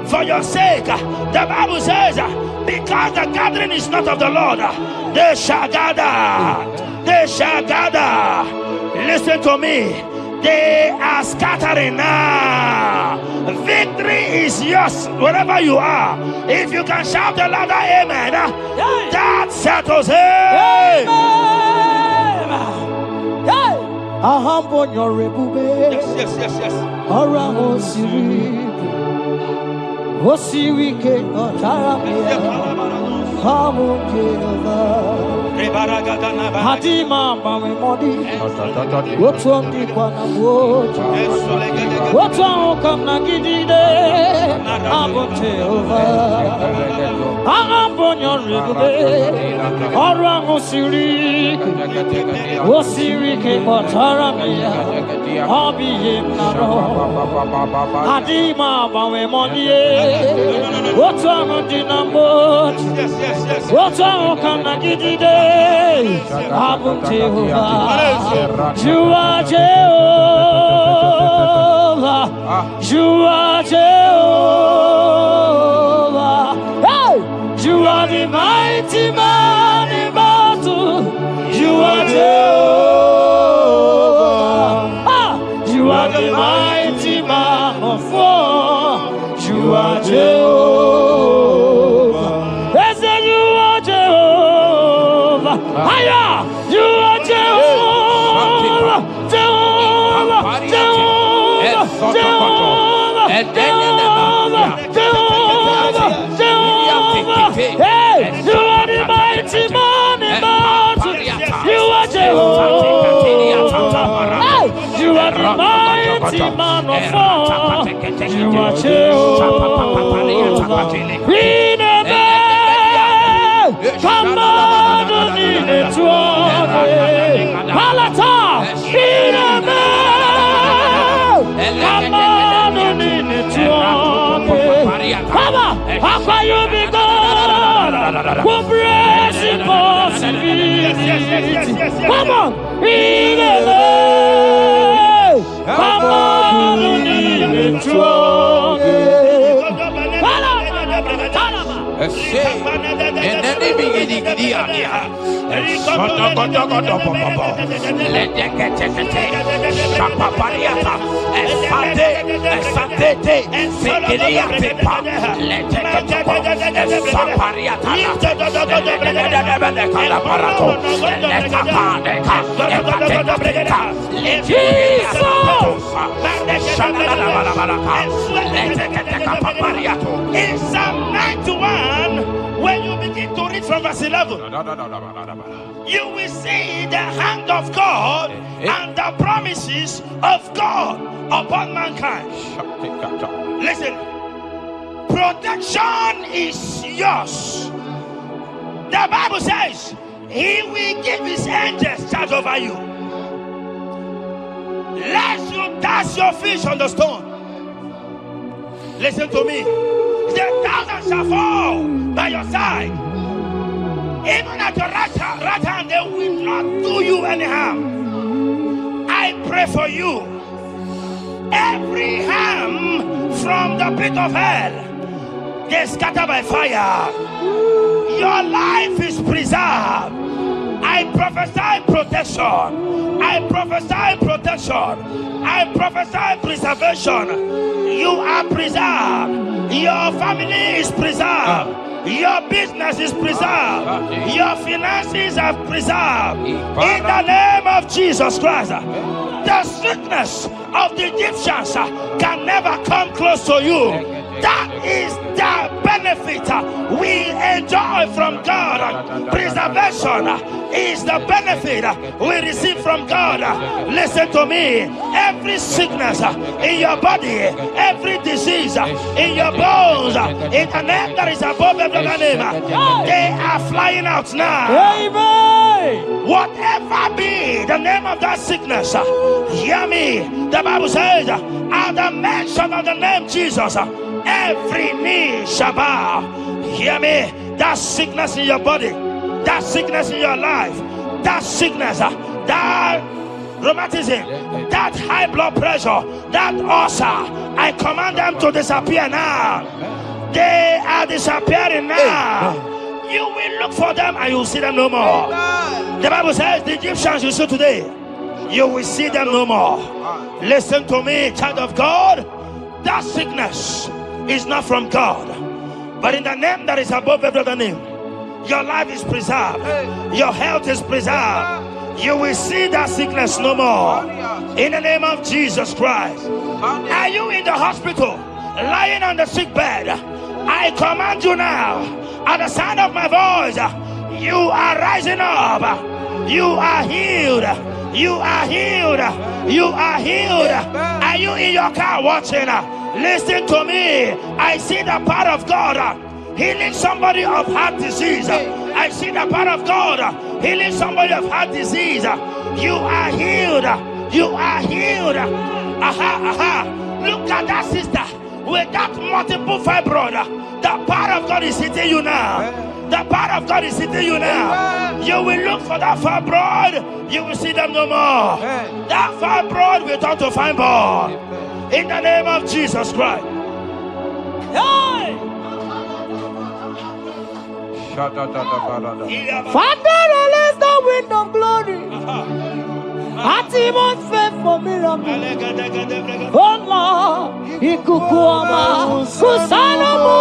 Speaker 5: for your sake, the Bible says, because the gathering is not of the Lord, they shall gather. They shall gather. Listen to me. They are scattering now. Victory is yours wherever you are. If you can shout a louder amen, that settles it. Yes, yes, yes, yes.
Speaker 3: Hadima mami modi, what's di kwana moja, what's on na gidide, abote over, ahambonyo ribube, orango siri, osiri ke otaramia, obiye naro, Hadima mami modi, what's on di namboja, what's on na gidide. Jehovah, you are Jehovah, you are Jehovah. Hey, you are the mighty man in battle. You are Jehovah. You are the mighty man of war. You are Jehovah. They say you are Jehovah. Higher! You are Jehovah! Jehovah! Jehovah! Jehovah! Jehovah! Jehovah! Hey! You are the mighty man in battle! You are Jehovah! Hey! You are the mighty man of war! You are Jehovah! We never come on! Palata, Baba, how can you be God? Who prays impossibility? Come on, come on,
Speaker 5: in Psalm 91, when you begin to read from verse 11, you will see the hand of God and the promises of God upon mankind. Listen, protection is yours. The Bible says, He will give his angels charge over you. Lest you dash your fish on the stone. Listen to me. The thousand shall fall by your side. Even at your right hand, they will not do you any harm. I pray for you. Every harm from the pit of hell, they scatter by fire. Your life is preserved. I prophesy protection. I prophesy protection. I prophesy preservation. You are preserved. Your family is preserved. Your business is preserved. Your finances are preserved. In the name of Jesus Christ. The sickness of the Egyptians can never come close to you. That is the benefit we enjoy from God. Preservation is the benefit we receive from God. Listen to me. Every sickness in your body, every disease in your bones, in the name that is above every name, they are flying out now.
Speaker 3: Amen.
Speaker 5: Whatever be the name of that sickness, hear me. The Bible says, at the mention of the name Jesus, every knee shall bow. Hear me. That sickness in your body, that sickness in your life, that sickness, that rheumatism, that high blood pressure, that ulcer, I command them to disappear now. They are disappearing now. You will look for them and you will see them no more. The Bible says the Egyptians you see today, you will see them no more. Listen to me, child of God. That sickness is not from God, but in the name that is above every other name, your life is preserved. Your health is preserved. You will see that sickness no more. In the name of Jesus Christ. Are you in the hospital, lying on the sick bed? I command you now, at the sound of my voice, you are rising up. You are healed. You are healed. You are healed. Are you in your car watching? Listen to me. I see the power of God healing somebody of heart disease. I see the power of God healing somebody of heart disease. You are healed. You are healed. Look at that sister with that multiple fibroid. The power of God is hitting you now. The power of God is hitting you now. You will look for that fibroid. You will see them no more. That fibroid will turn to fibroid. In the name of Jesus Christ. Hey!
Speaker 3: Father, release the wind of glory. Atmosphere for miracle. Oh Lord, Ikukuama, Kusanomo.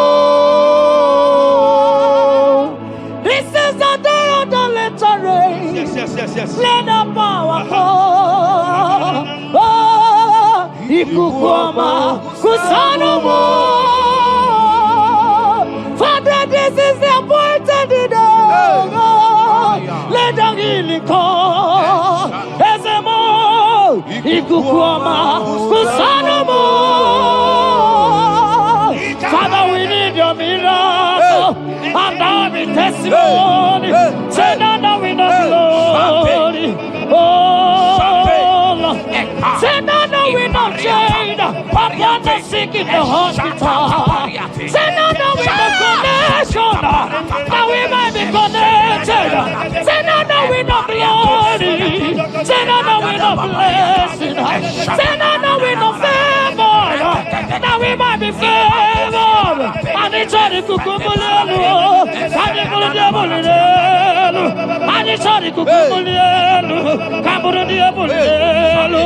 Speaker 3: This is the day of the letter rain.
Speaker 5: Yes.
Speaker 3: Let the power come. Oh, Ikukuama, Kusanomo. Father, this is the appointed day. Let the healing come. Ezemo, Ikukuama, Kusanomo. Father, we need your miracle. And now we testimony. Say now we know glory. Oh, Lord. Say now we know change. Upon the sick in the hospital. Say now we know connection. Now we might be connected. Say now we know glory. Say now we know blessing. Say now we know favor. Now we might be favored. And it's all the kukumulelu. And it's all the diabolelu. And it's all the kukumulelu. Kaburu diabolelu.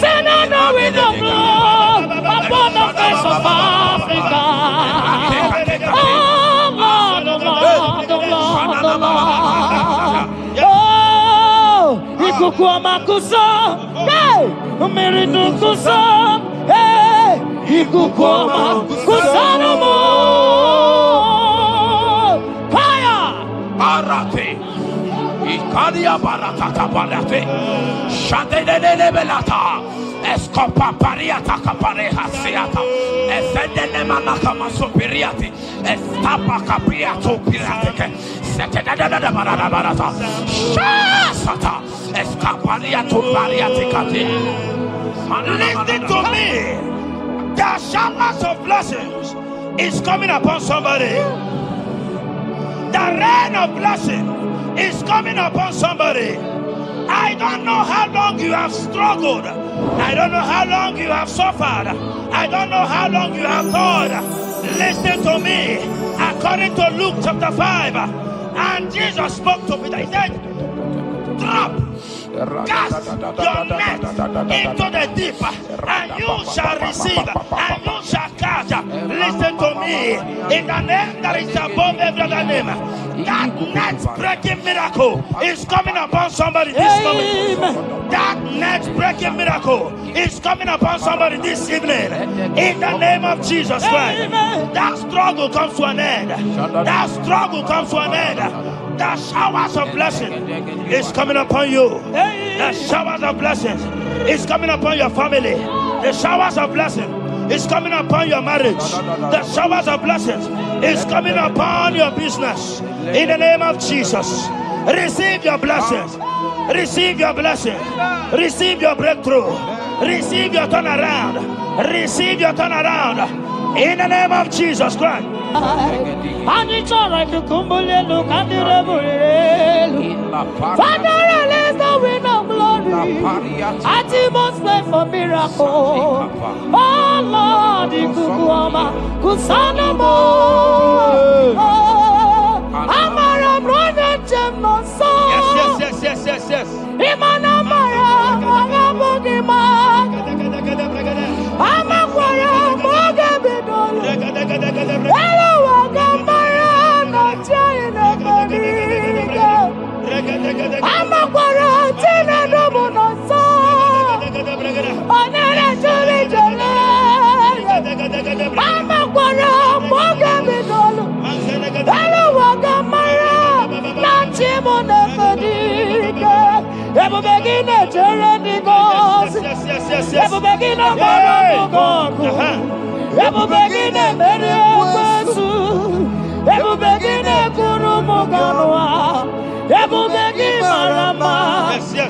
Speaker 3: Say now we know blood upon the face of Africa. Oh Lord, oh Lord, oh Lord, oh Lord. Oh, Ikukuama kusa, hey, Miridu kusa, hey, Ikukuama kusa no more. Fire!
Speaker 4: Arate. Ikadia baratata barate. Shadene belata. Escopa pariata capareha seata. Efendene manaka masopiriati. Estapa capriato pirateke.
Speaker 5: Listen to me. The showers of blessings is coming upon somebody. The rain of blessing is coming upon somebody. I don't know how long you have struggled. I don't know how long you have suffered. I don't know how long you have thought. Listen to me. According to Luke chapter 5, and Jesus spoke to Peter. He said, drop, cast your net into the deep, and you shall receive, and you shall catch. Listen to me. In the name that is above every other name, that net breaking miracle is coming upon somebody this moment. That net breaking miracle is coming upon somebody this evening. In the name of Jesus Christ. That struggle comes to an end. That struggle comes to an end. The showers of blessing is coming upon you. The showers of blessings is coming upon your family. The showers of blessing is coming upon your marriage. The showers of blessings is coming upon your business. In the name of Jesus, receive your blessings. Receive your blessings. Receive your breakthrough. Receive your turnaround. Receive your turnaround. In the name of Jesus Christ.
Speaker 3: And it's all right to come look at the Father, release the wind of glory. I must pray for miracle. Oh Lord, Kukuama, Kusanamo. Amara, brother, Gemno, so.
Speaker 5: Yes.
Speaker 3: Imanamara, Magabogima. Amakwara, Mogabidolo. Hello, Wagamara, not China, Bodiga. Amakwara, Tina, Nobono, so. Onera, Jolly, Jolly. Amakwara, Mogabidolo. Hello, Wagamara, not Chimona, Bodiga. Ever begin a journey goes. Ever begin a Marago. Ever begin a Mediasu. Ever begin a Kurumoganoa. Ever begin Marama.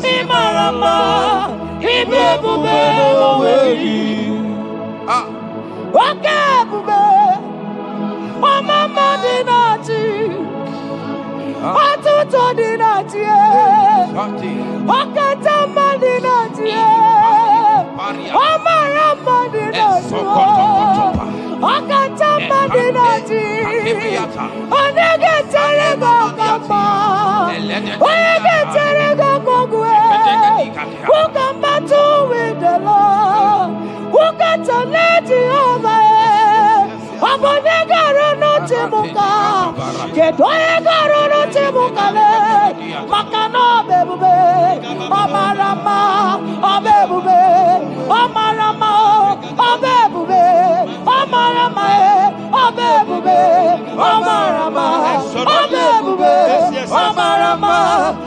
Speaker 3: Imarama. Ibebu away. Okay, Bube. Oh, Mama Dinati. Atuto Dinati. Okatama Dinati. Omarama Dinati. Okatama Dinati. Onegetere Gokama. Onegetere Gokogwe. Who come back to with the Lord? Who got to let you over? Abonegaro no Timuka. Kedoegaro no Timukale. Makano bebube. Omarama. Obebube. Omarama. Obebube. Omarama. Obebube. Omarama. Obebube. Omarama.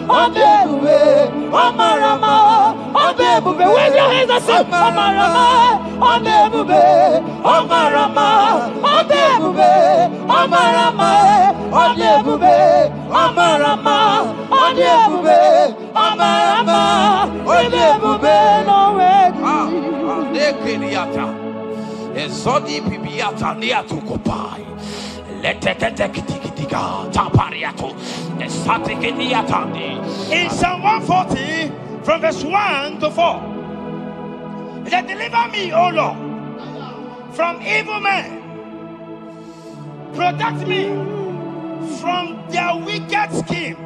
Speaker 3: Obebube. Omarama. Obebube. Where's your hands up? Omarama. Obebube. Omarama. Obebube. Omarama. Obebube. Omarama. Obebube. Omarama. Obebube. No way.
Speaker 4: Ezodi pibiata niatu kopai. Letetetekitika tapariato. Esatikiniatandi.
Speaker 5: In Psalm 140, from verse 1 to 4, it said, deliver me, O Lord, from evil men. Protect me from their wicked scheme.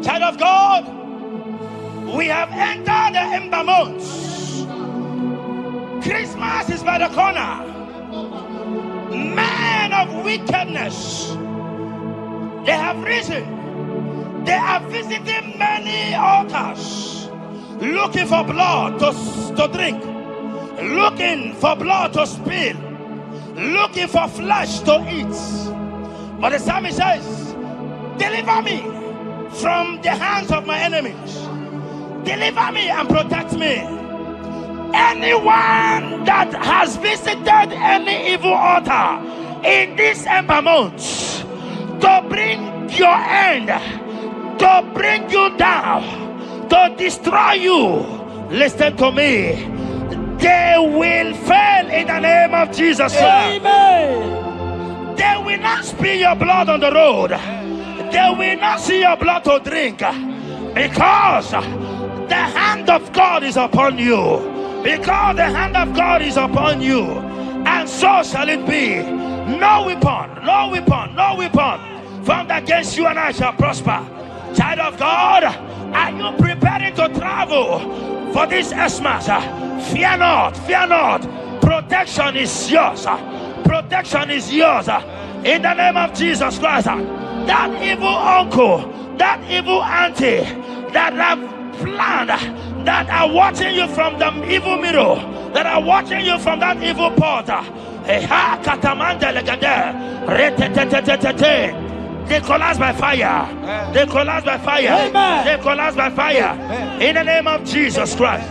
Speaker 5: Child of God, we have entered the ember months. Christmas is by the corner. Men of wickedness, they have risen. They are visiting many altars, looking for blood to drink, looking for blood to spill, looking for flesh to eat. But the psalmist says, deliver me from the hands of my enemies. Deliver me and protect me. Anyone that has visited any evil altar in this ember month,
Speaker 4: to bring your end, to bring you down, to destroy you. Listen to me. They will fail in the name of Jesus Christ.
Speaker 3: Amen.
Speaker 4: They will not spill your blood on the road. They will not see your blood to drink, because the hand of God is upon you. Because the hand of God is upon you. And so shall it be. No weapon, no weapon, no weapon formed against you and I shall prosper. Child of God, are you preparing to travel for this Xmas? Fear not, fear not. Protection is yours. Protection is yours. In the name of Jesus Christ. That evil uncle, that evil auntie that have planned, that are watching you from the evil mirror, that are watching you from that evil portal. They collapse by fire. They collapse by fire.
Speaker 3: Amen.
Speaker 4: They collapse by fire. In the name of Jesus Christ.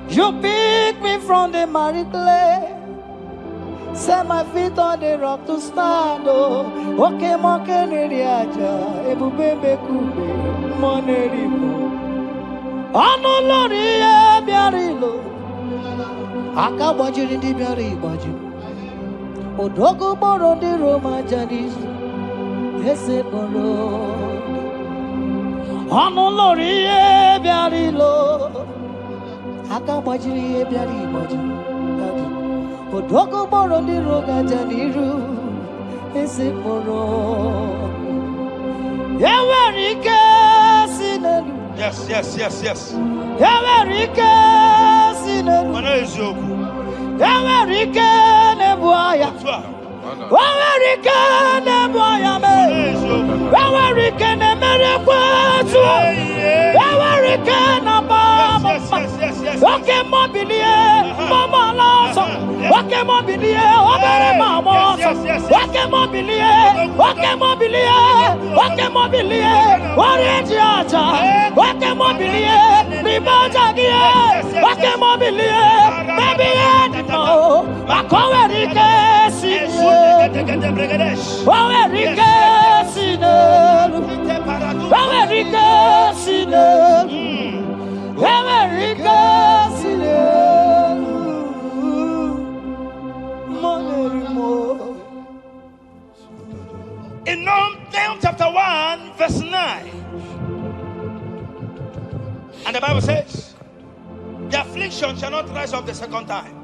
Speaker 3: You pick me from the miry clay, set my feet on the rock to stand. Oh, okay, moke neriaja, ebube kube, monerimo. Ano lori e biarilo, aka bajiri di biari baju. Odogo boro di Roma jadis, ese boro. Ano lori e biarilo, aka bajiri e biari baju. Odogo boro di Roga jadiru, ese boro. Ewerike sinelu.
Speaker 5: Yes, yes, yes, yes.
Speaker 3: Ewerike sinelu. Ewerike nebuaya. Ewerike nebuaya me. Ewerike nemerekwetu. Ewerike nababa. Okay, mobilie, mama loso. Okay, mobilie, obere mama. Okay, mobilie, okay, mobilie, okay, mobilie. Orange aja. Okay, mobilie, ribaja gie. Okay, mobilie, baby no. Akowerike sine. Akowerike sine. Akowerike sine. America,
Speaker 5: in Nahum chapter 1, verse 9, and the Bible says, the affliction shall not rise up the second time.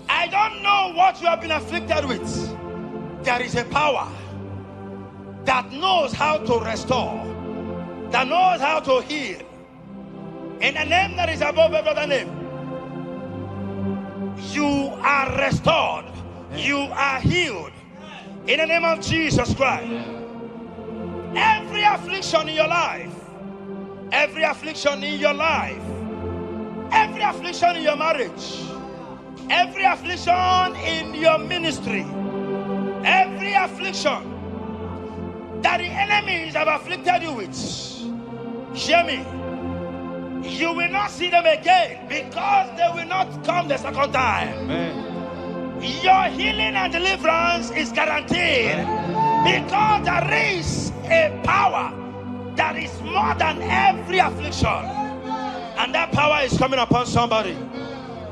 Speaker 5: I don't know what you have been afflicted with. There is a power that knows how to restore, that knows how to heal. In the name that is above every other name, you are restored, you are healed. In the name of Jesus Christ. Every affliction in your life, every affliction in your life, every affliction in your marriage, every affliction in your ministry, every affliction that the enemies have afflicted you with, hear me, you will not see them again, because they will not come the second time. Amen. Your healing and deliverance is guaranteed. Amen. Because there is a power that is more than every affliction. And that power is coming upon somebody.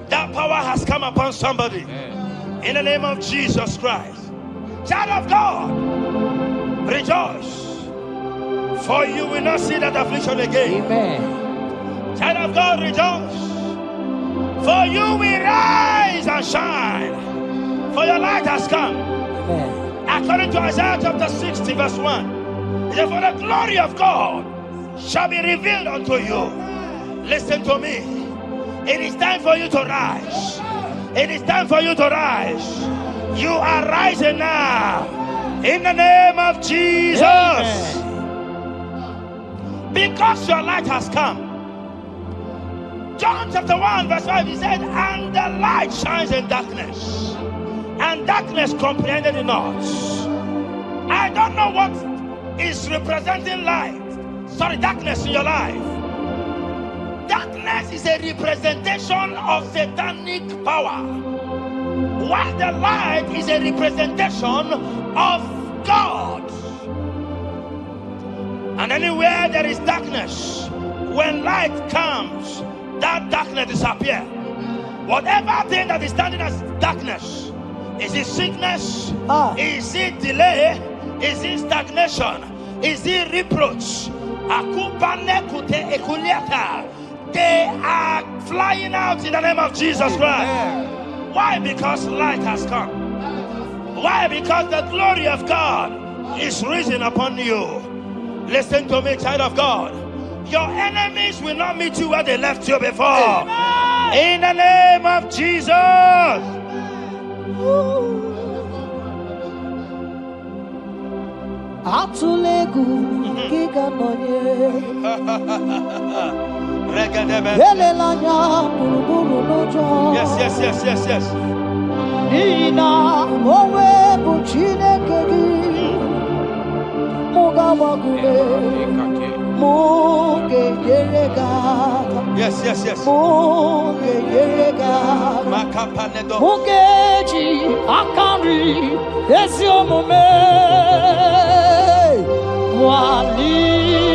Speaker 5: That power has come upon somebody. Amen. In the name of Jesus Christ. Child of God, rejoice, for you will not see that affliction again.
Speaker 3: Amen.
Speaker 5: Child of God, rejoice, for you will rise and shine, for your light has come.
Speaker 3: Amen.
Speaker 5: According to Isaiah chapter 60 verse 1, it says, for the glory of God shall be revealed unto you. Listen to me. It is time for you to rise. It is time for you to rise. You are rising now. In the name of Jesus. Amen. Because your light has come. John chapter 1 verse 5, he said, and the light shines in darkness, and darkness comprehended it not. I don't know what is representing light, darkness in your life. darkness is a representation of satanic power, while the light is a representation of God. And anywhere there is darkness, when light comes, that darkness disappears. Whatever thing that is standing as darkness, is it sickness? Is it delay? Is it stagnation? Is it reproach? They are flying out in the name of Jesus Christ. Why? Because light has come. Why? Because the glory of God is risen upon you. Listen to me, child of God. Your enemies will not meet you where they left you before. In the name of Jesus.
Speaker 3: Atulegu giga nonye
Speaker 5: Yes.
Speaker 3: Ina mowe buchine kegi Mugawagule Muge yerega
Speaker 5: Yes.
Speaker 3: Muge yerega Mugeji akari Esiomume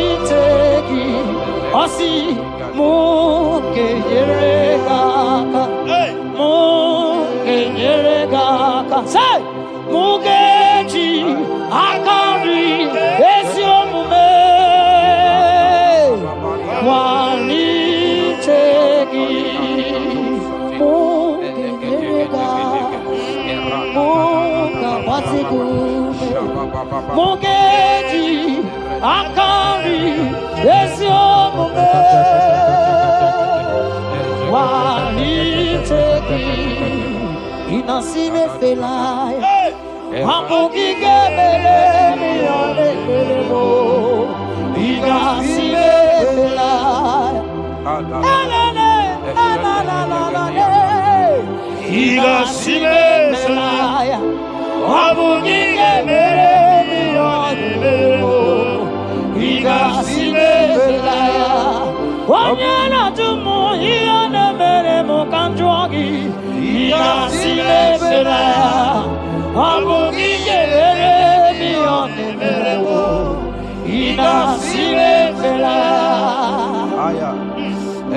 Speaker 3: Walitegi Asi Muge yerega Muge yerega Say Mugeji akari Esiomume Walitegi Muge yerega Muga Wasigume Mugeji akari Esiomume Walitegi Inasime felai Ambugi gebele miyane kelemo Inasime felai Inasime felai Ambugi gebele miyane kelemo Inasime felai Wanyana tumu iyane mere mukanjwagi Inasime felai Amugi gebele miyane meremo Inasime felai
Speaker 4: Aya,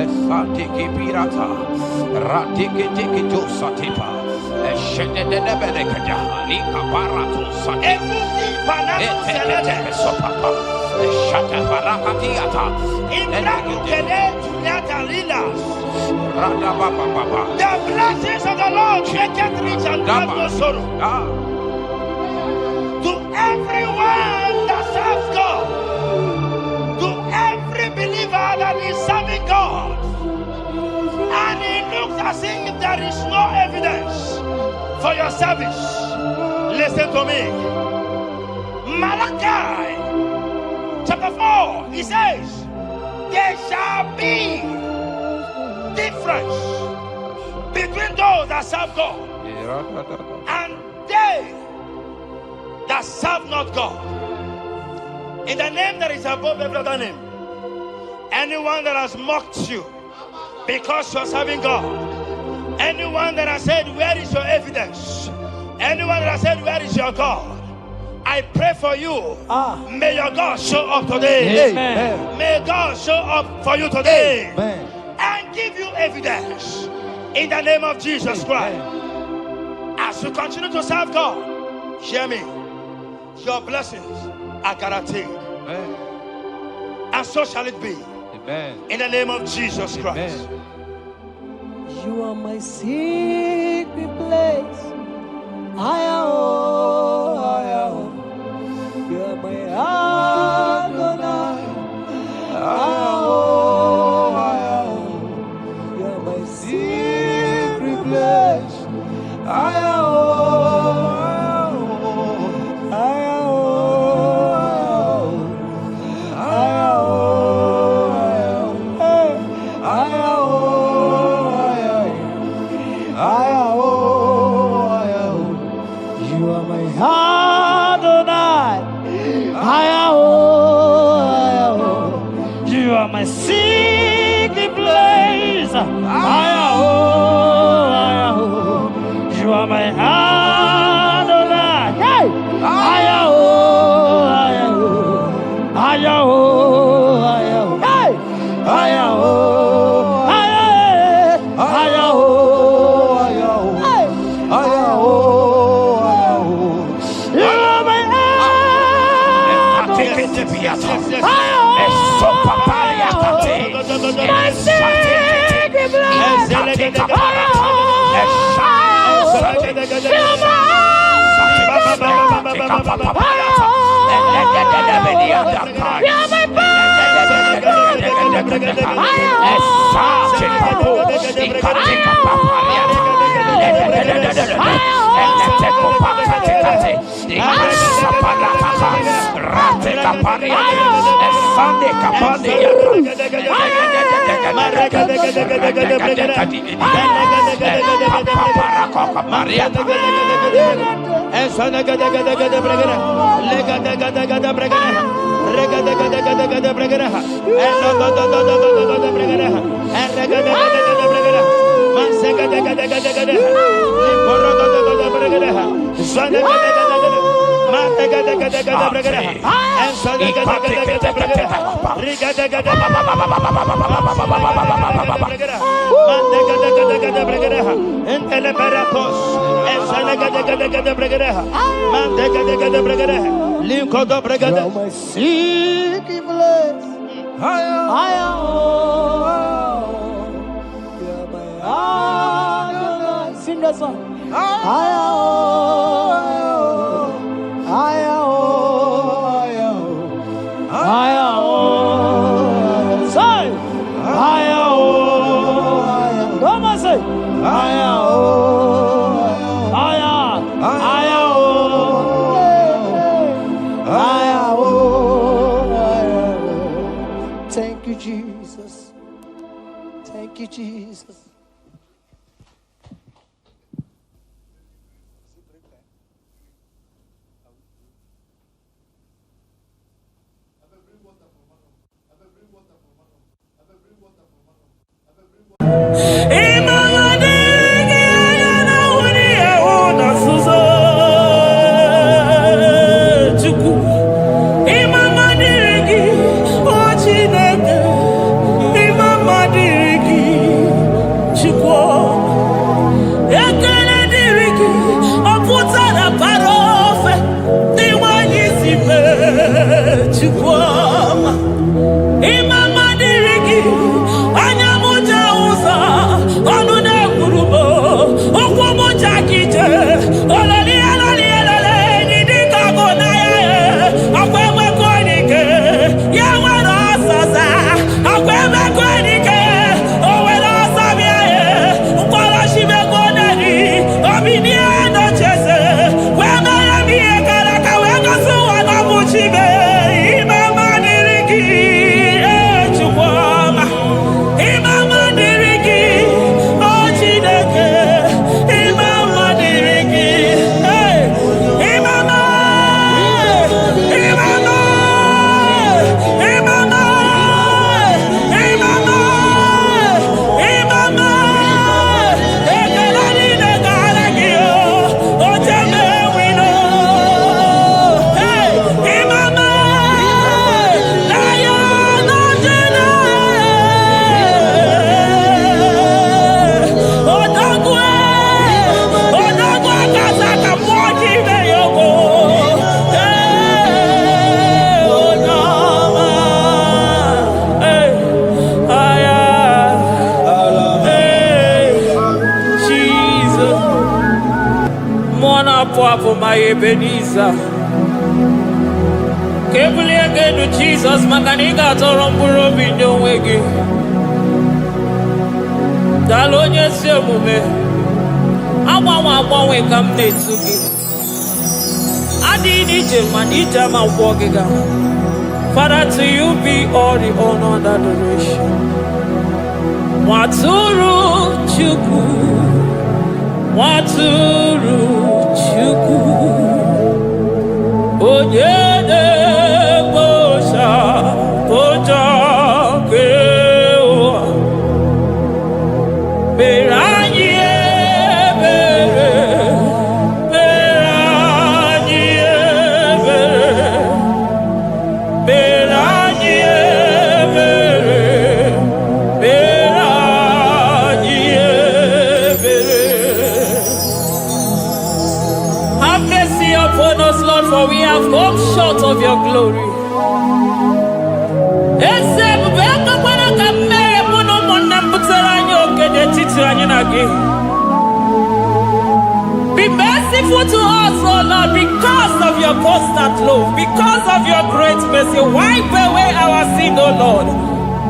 Speaker 4: esatiki pirata, ratiki tiki to satipa, eshendene berekada, lika paratu satipa, ete sopapa, eshata barakatiata,
Speaker 5: Imbraku kele tunyata lilas.
Speaker 4: rada baba.
Speaker 5: The blessings of the Lord make it rich and add no sorrow. To everyone that serves God, to every believer that is serving God, and it looks as if there is no evidence for your service. Listen to me. Malachi chapter 4, he says, there shall be difference between those that serve God and they that serve not God. In the name that is above every other name, anyone that has mocked you because you are serving God, anyone that has said, where is your evidence? Anyone that has said, where is your God? I pray for you. May your God show up today.
Speaker 3: Amen.
Speaker 5: May God show up for you today.
Speaker 3: Amen.
Speaker 5: And give you evidence in the name of Jesus Christ. As you continue to serve God, hear me, your blessings are guaranteed.
Speaker 4: Amen.
Speaker 5: And so shall it be.
Speaker 4: Amen.
Speaker 5: In the name of Jesus Christ.
Speaker 4: Amen.
Speaker 3: You are my secret place. I am. You are my Adonai. I am. You are my secret place. I am. My secret place, You are my Adonai. Hey! Sing that song. Thank you, Jesus. Thank you, Jesus.
Speaker 6: For my Ebenezer, Kebuli again to Jesus, Makaniga Torompuro Bindo Wegi. Dalonya Semume, Awa come next to me. Adi Manija Mawagiga. Father, to you be all the honor and adoration. Waturu Chuku, Waturu. Onyede bosha boja kewa have come short of your glory. Be merciful to us, oh Lord, because of your constant love, because of your great mercy. Wipe away our sin, oh Lord.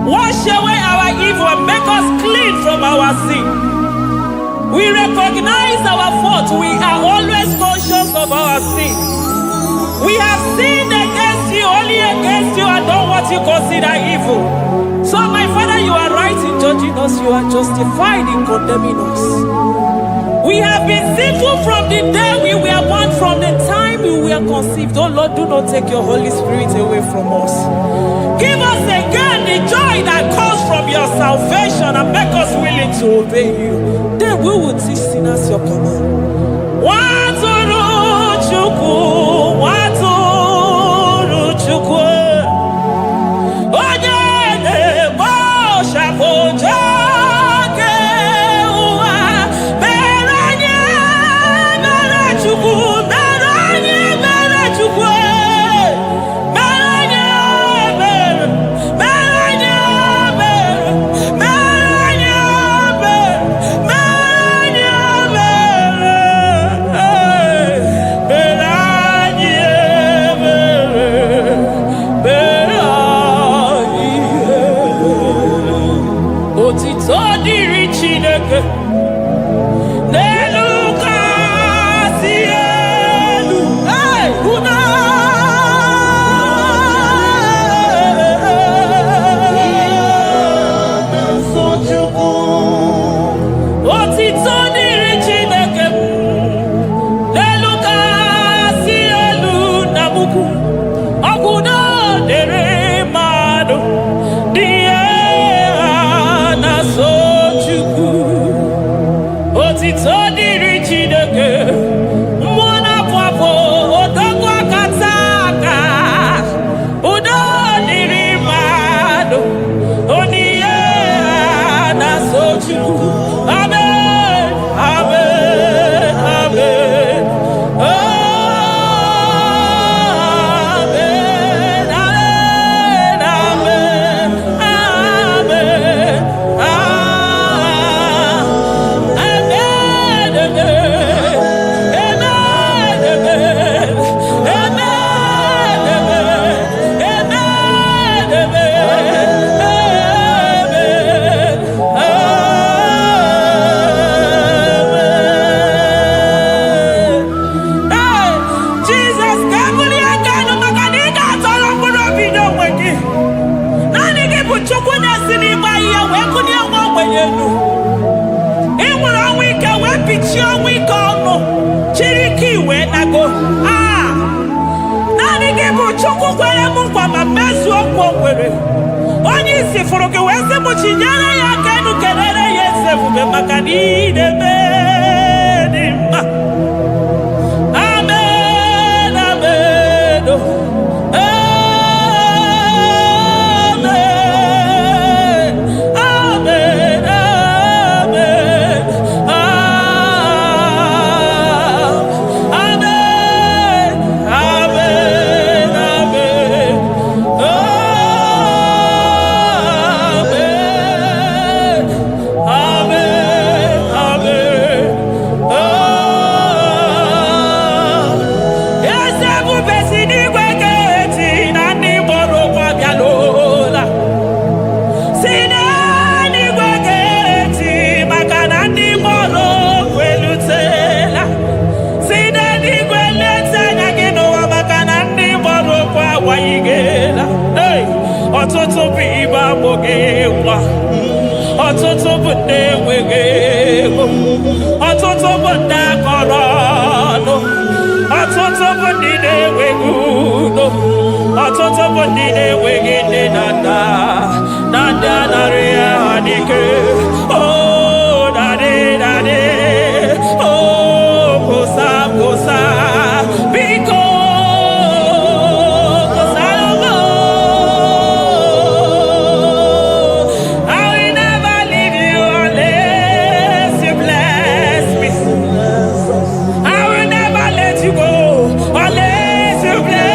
Speaker 6: Wash away our evil and make us clean from our sin. We recognize our fault. We are always conscious of our sin. We have sinned against you, only against you, and done what you consider evil. So, my Father, you are right in judging us. You are justified in condemning us. We have been sinful from the day we were born, from the time we were conceived. Oh Lord, do not take your Holy Spirit away from us. Give us again the joy that comes from your salvation and make us willing to obey you. Then we will teach sinners your command.
Speaker 3: Unless you bless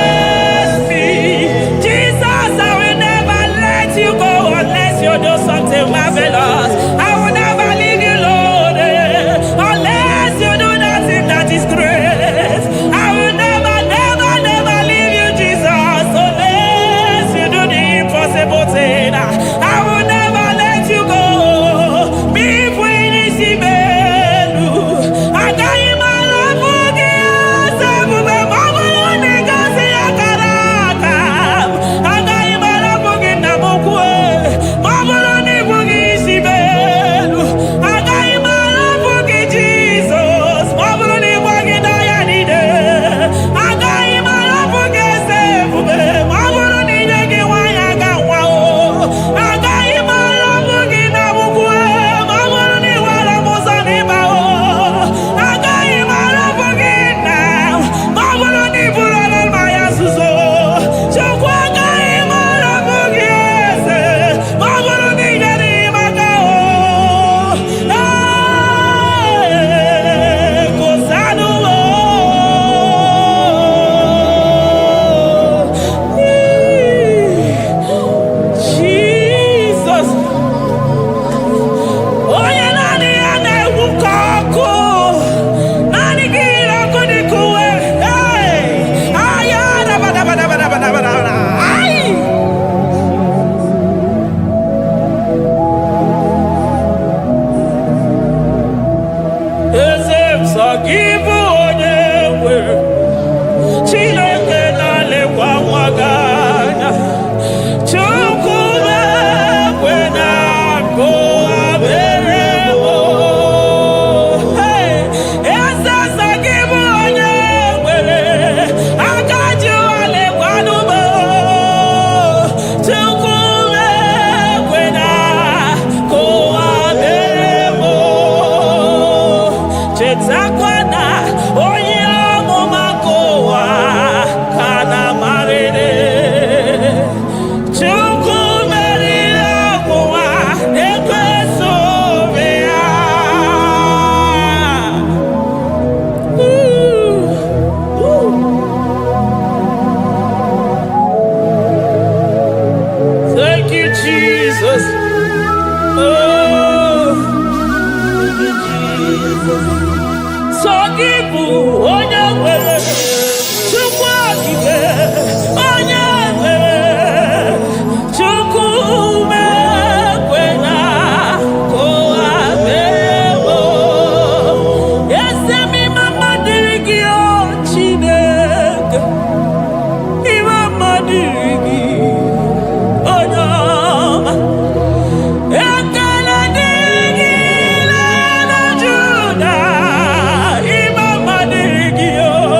Speaker 6: gị bụ onye nwere Chineke na-lekwa nwa gị anya Chukwu na-ekwe na akụwa mere m Eze gị bụ onye nwere aka ji ụwa lekwanụ m Chukwu na-ekwe na akụwa mere m chetakwa na onye amụma nke ụwa ka na-amarịrị Chukwu meriri ọnwụnwa na-ekweso obe ya Thank you, Jesus. Oh, thank you, Jesus. So gị bụ onye nwere Chukwu okike onye nwere Chukwu mekwe na kụwa mere m eze m ime mma dịrị gị o Chineke ime mma dịrị gị onye ọma ekele dịrị gị na Juda ime mma dịrị gị o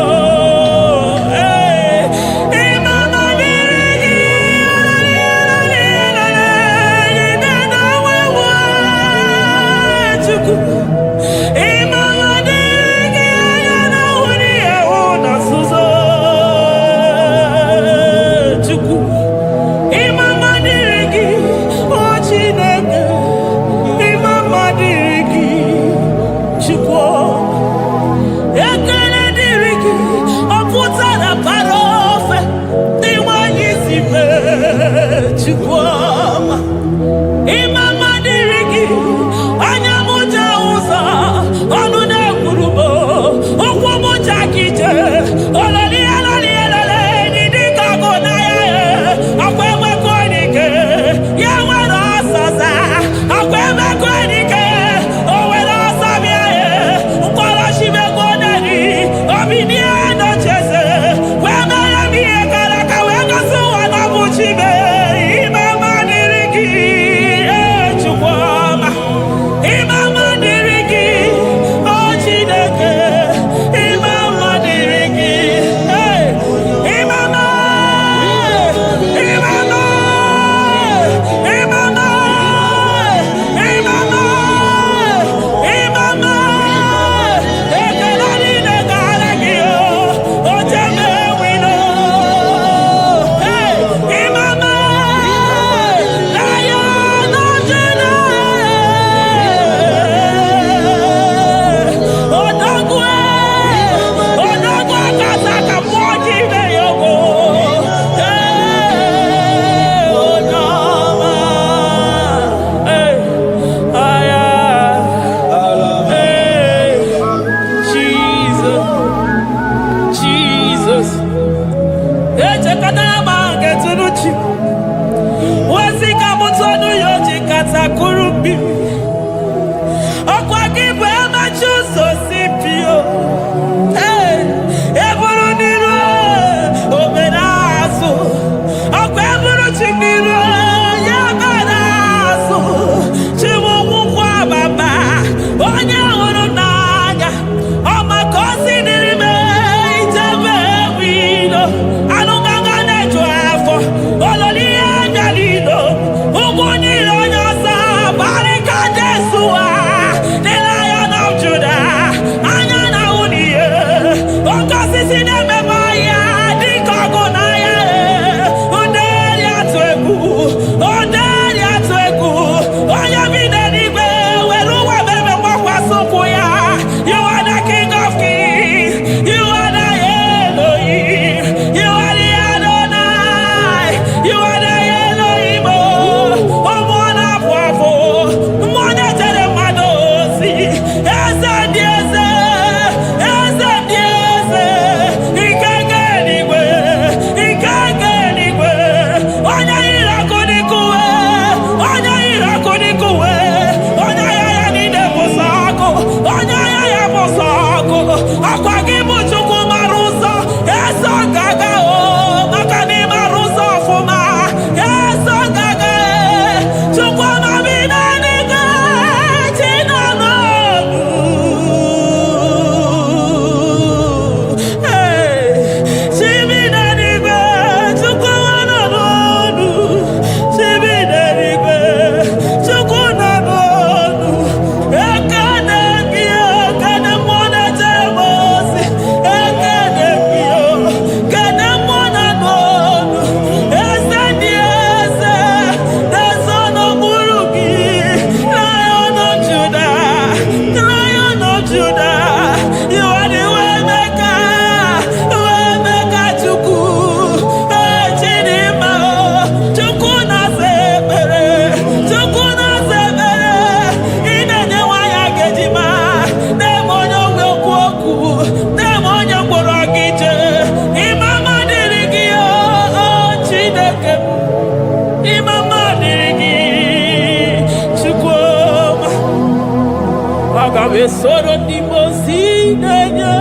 Speaker 6: Agabe soro di mosi nenye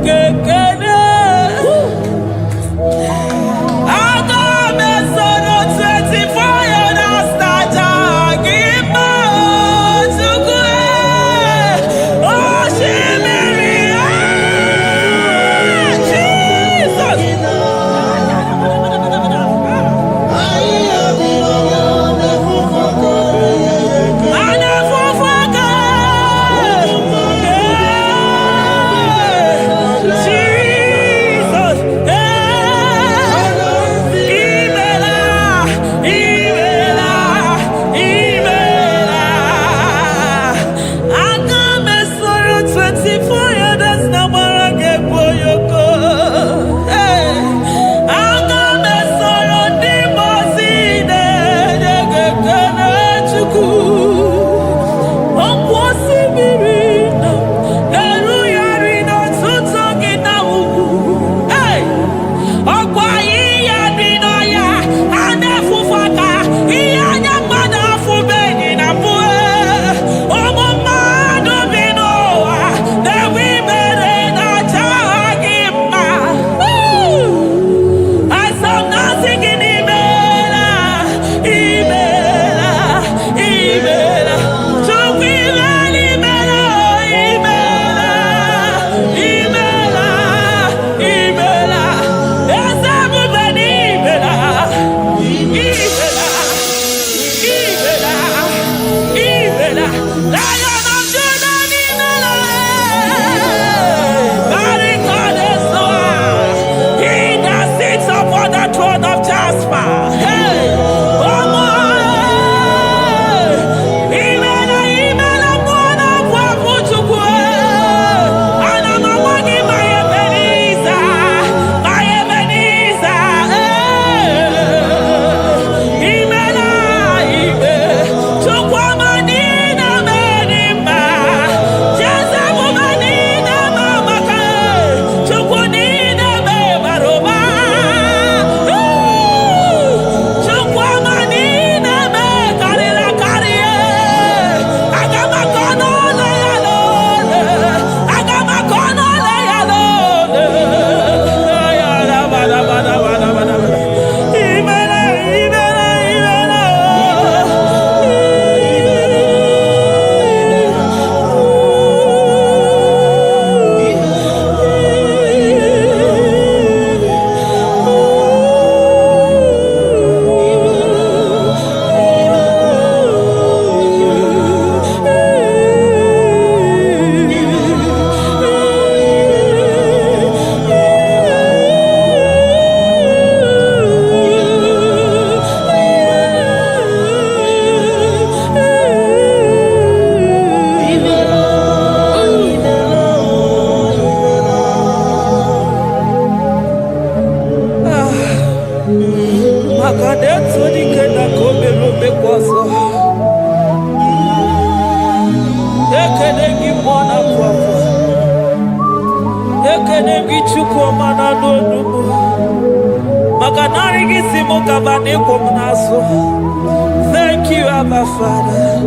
Speaker 6: kekene. Agabe soro 24 years naja gima chukwe. Oh shimiri Jesus. Thank you, Abba Father.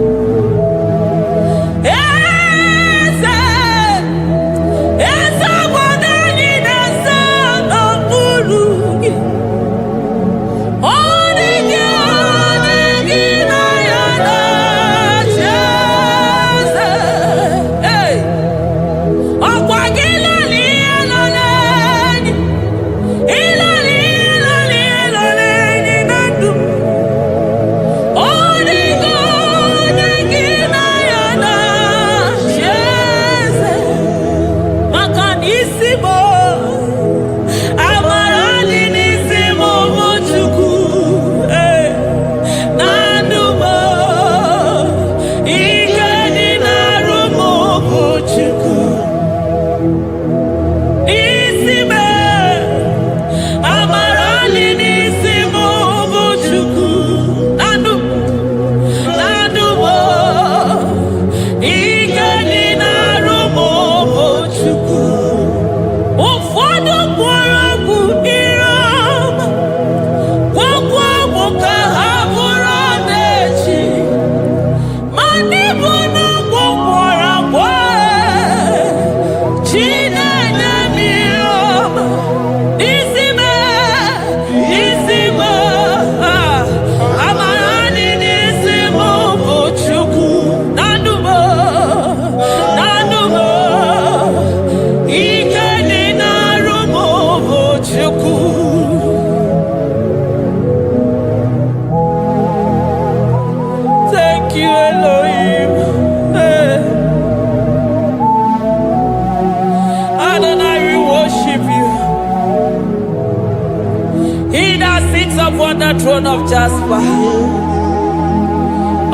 Speaker 6: throne of Jasper.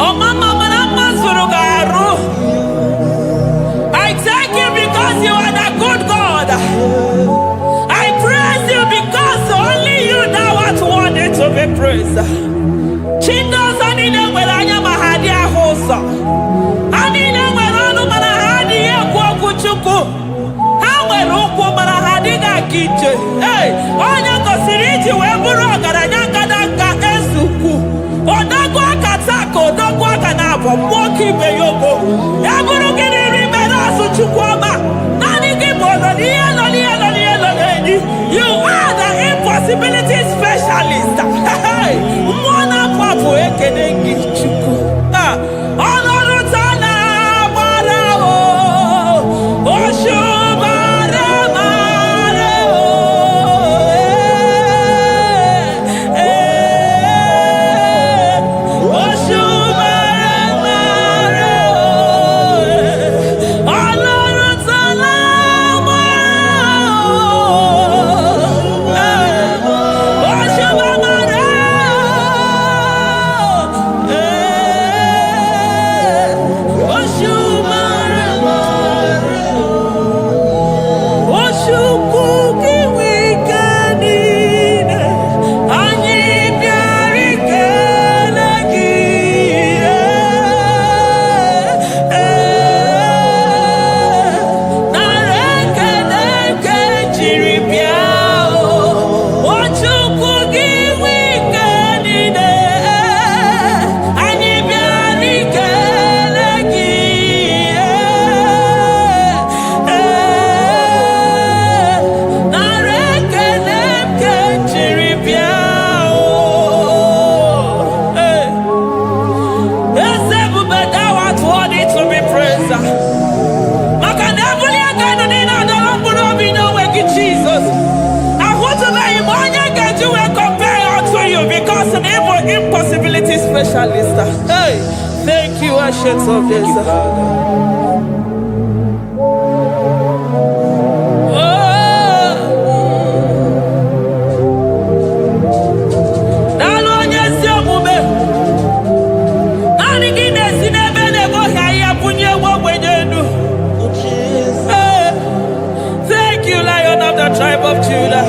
Speaker 6: Oh, Mama, I thank you because you are the good God. I praise you because only you know what worthy to be praised. Chindos anine welanya mahadia hosa. Anine welanu manahadi kwa kuchuku. Hawe ruku manahadi ga kiche. Hey, onya kosiriji weburu garanyanga daka esuku. Odagwa katako, odagwa kanabo, mwoki beyoko. Yaburu kiniri merasu chukwama. Nani kibono, you are the impossibility specialist. Hey, mwana papu ekenengi chuku. Honorutana marao, oshubara marao. Jesus, I want to let him on you can do and compare to you because an impossibility specialist. Hey, thank you, Ancients of this. Tribe of Judah.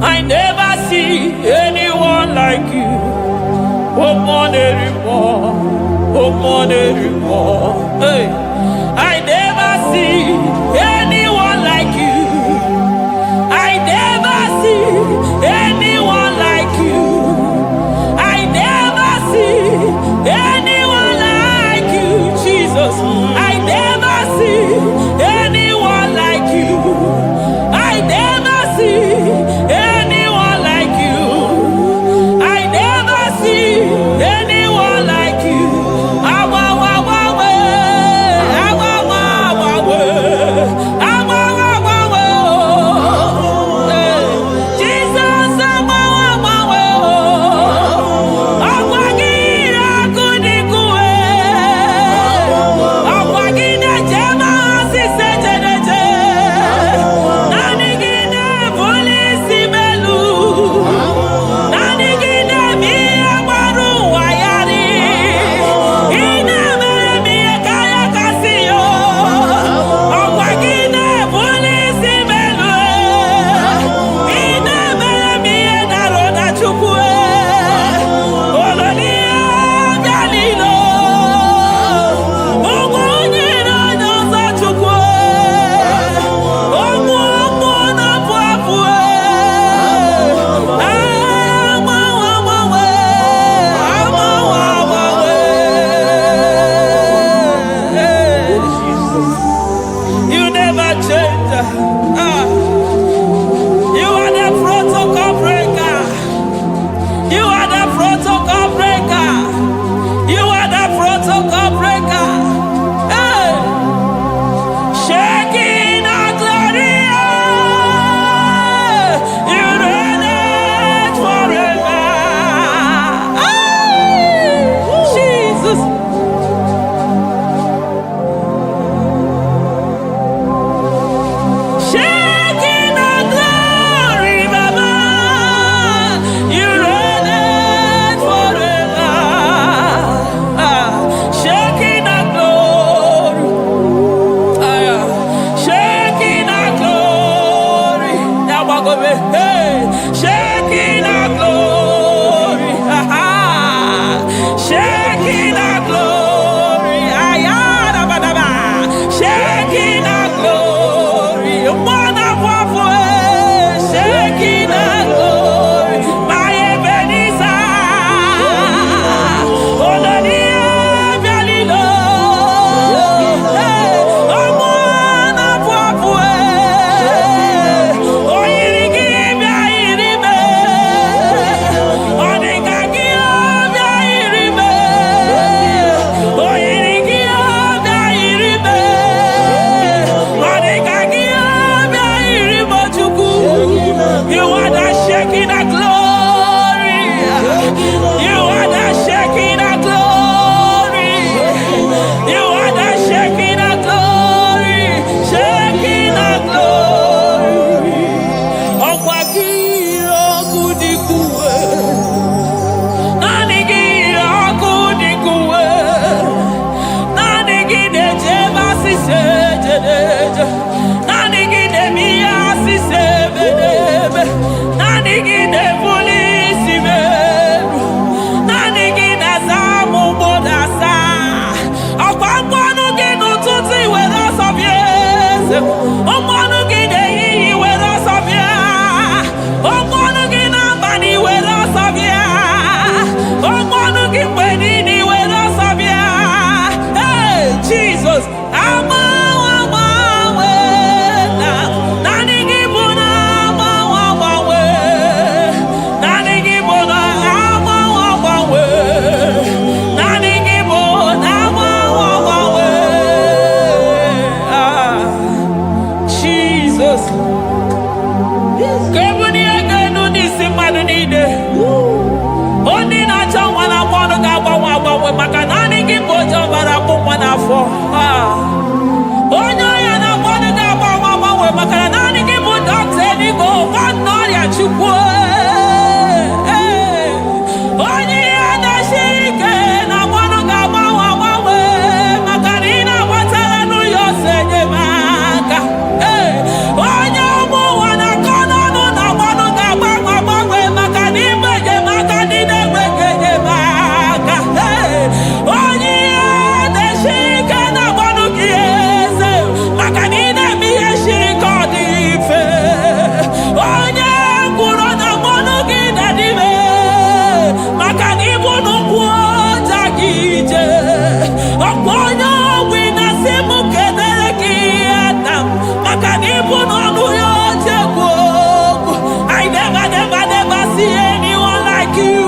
Speaker 6: I never see anyone like you. Hey, I never see anyone like you. I never see anyone like you. I never see anyone like you, Jesus. I never see anyone like you. I never see anyone like you. I never see anyone like you. Kebuni aganu nisi madu nide. Oni na changwa na mwana gaba makanani kibojo barabu mwana fo. Onyo ya na mwana gaba makanani kibojo teni go mwana ya chukwe. Onyi ya na shike na mwana gaba makanina watala nu yose nyemaka. Onyo mu wana kono nu na mwana gaba makanimbe makanine weke maka. Onyi ya na shike na mwana kiese makanine miye shiko dife. Onye kuro na mwana kida dive makanibu nukuota kije. Oponyo wina simu kedere kiata makanibu nonu yote kuogu. I never see anyone like you.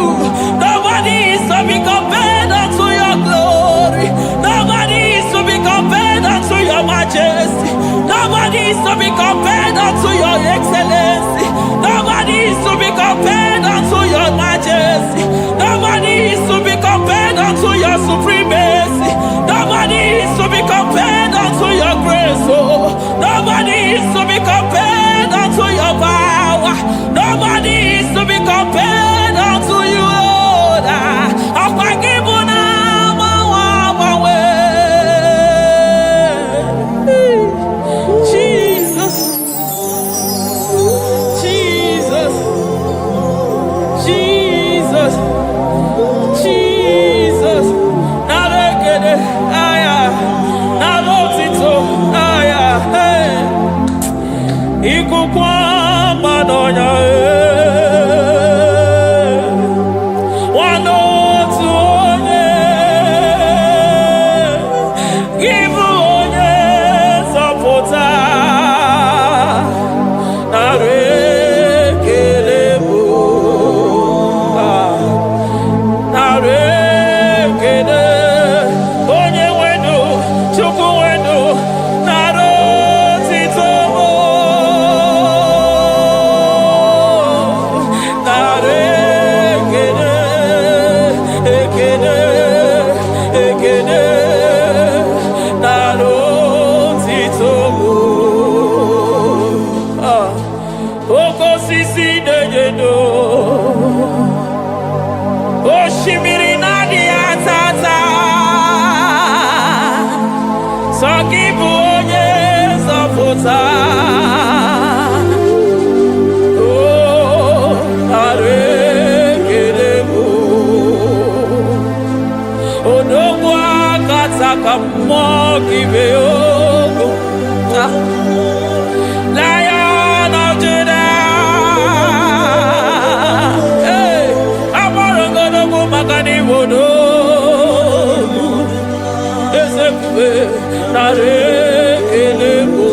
Speaker 6: Nobody is to be compared unto your glory. Nobody is to be compared unto your majesty. Nobody is to be compared unto your excellency. Nobody is to be compared unto your majesty. Nobody is to be compared unto your supremacy. Nobody is to be compared unto your grace. Oh, nobody is to be compared unto your power. Nobody is to be compared unto you, Lord. Jesus, Jesus, Jesus, Jesus. Narekede, aya, narotito, aya, hey. Ikukwa madonya, wano tuonye, gibu onye sapota, narekede bu, narekede, onye wenu, chukwu wenu, narotito. Lion of Judah, hey, I'm gonna go makani wodo. Esekwe narekelebo,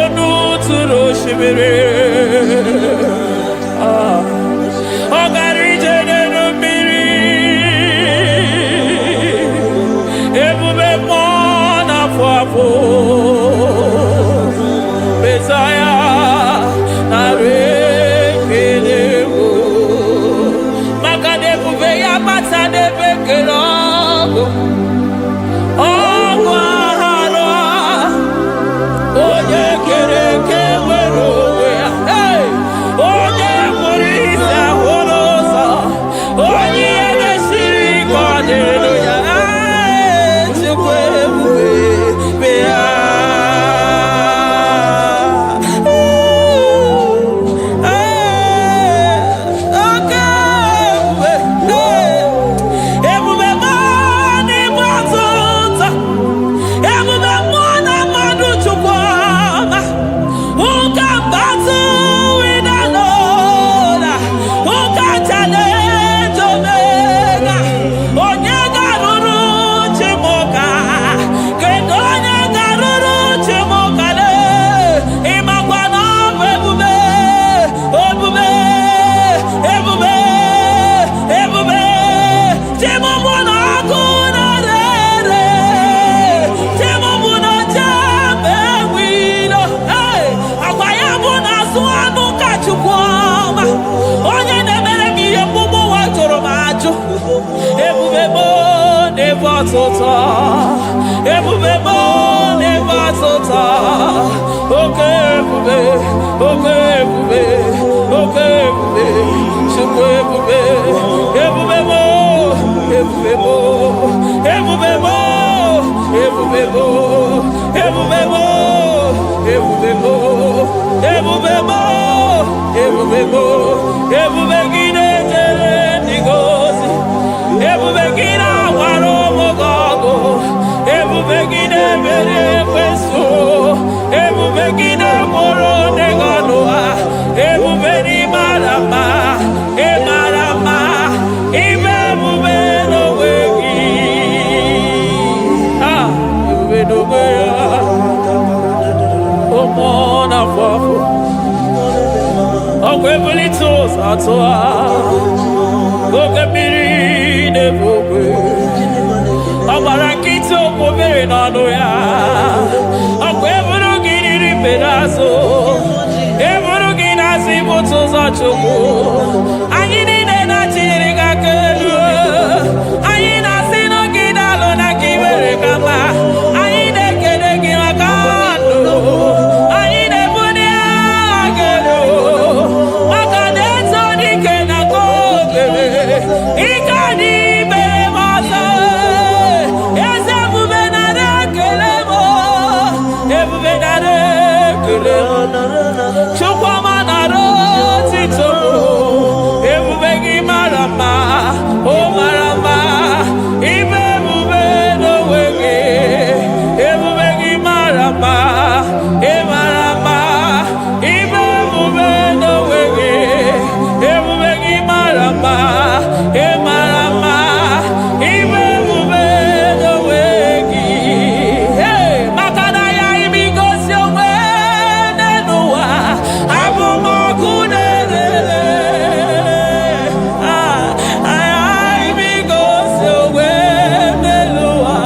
Speaker 6: onu turo shibere. Messiah, narekelebo, makadebu veya matane bekelogo, ogwahara, oye kereke werowe, hey, n'ịgbatụta ebube m n'ịgbatụta oke ebube oke ebube oke ebube chukwu ebube ebube m ebube m ebube m ebube m ebube m ebube m ebube m ebube m ebube gị na-ejere ndị gozi ebube gị na-agwara ụmụ gị ọgụ ebube gị na-emeri ekwensu ebube gị na-agboro ndị gị ọnụ ha ebube n'ịmara mma ịmara mma ime ebube n'onwe gị ebube n'onwe ya ụmụ n'afọ afọ ọgwụ ebulite ụzọ atụ ha oge mmiri na-ebu ogwe ọ gbara nkịtị okwu mere n'ọnụ ya ọgwụ eburu gị riri mbere azụ eburu gị na-azụ ibute ụzọ chukwu anyị niile na-achịrị gị aka elu anyị na-asị n'oge na-alụ na ka imere ka mma anyị na-ekele gị maka ndụ anyị na-ebuli agha elu maka na-eto dike na ka obere ike dị mere m ọzọ eze ebube nara ekele m ebube nara ekele m chukwuma nara otito ebube gị mara mma o mara mma ibe ebube n'onwe gị ebube gị mara mma ị mara mma ibe ebube n'onwe gị ebube gị mara mma ị mara mma ibe ebube n'onwe gị maka na ya ime igosi onwe n'ụwa abụmọkụ na-erere ime igosi onwe n'ụwa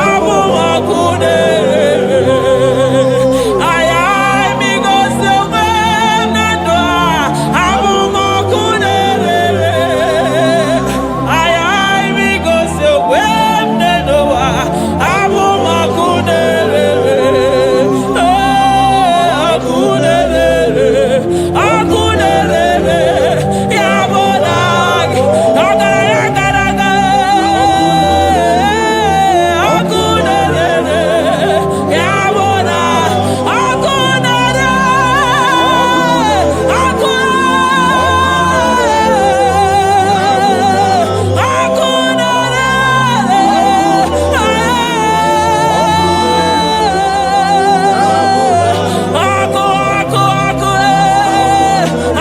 Speaker 6: abụmọkụ na-erere ime igosi onwe na ndụ abụmọkụ na-erere ime igosi onwe n'ụwa abụmọkụ na-erere ọkụ na-erere ọkụ na-erere ya bụ na gị ọgaranya gara aga ọkụ na-erere ya bụ na ọkụ na-erere ọkụ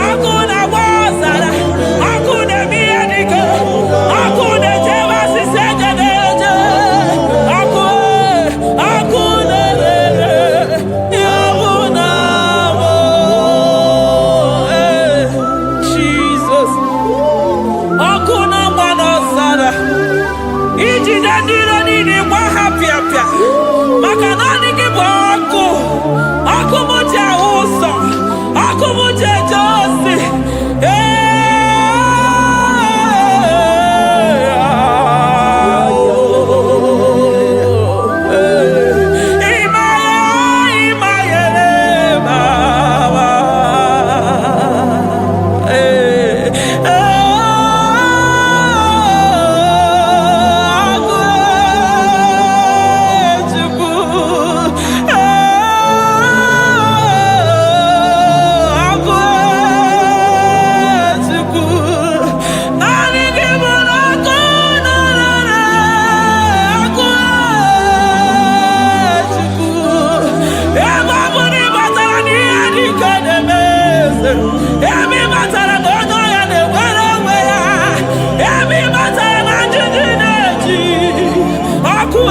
Speaker 6: ọkụ na-agba ọzara ọkụ na-eme ihe dike ọkụ na-ejebe osisi ejede eje ọkụ na-erere ya bụ na bụ Jizọs ọkụ na-agba n'ọzara ijide ndị iro niile gba ha pịapịa maka na ọ dị gị bụ ọkụ ọkụ m ji ahụ ụzọ ọkụ m ji eje ozi ebe batara na onye ọya na-enwere onwe ya ebe batara na njiji na-eji ọkụ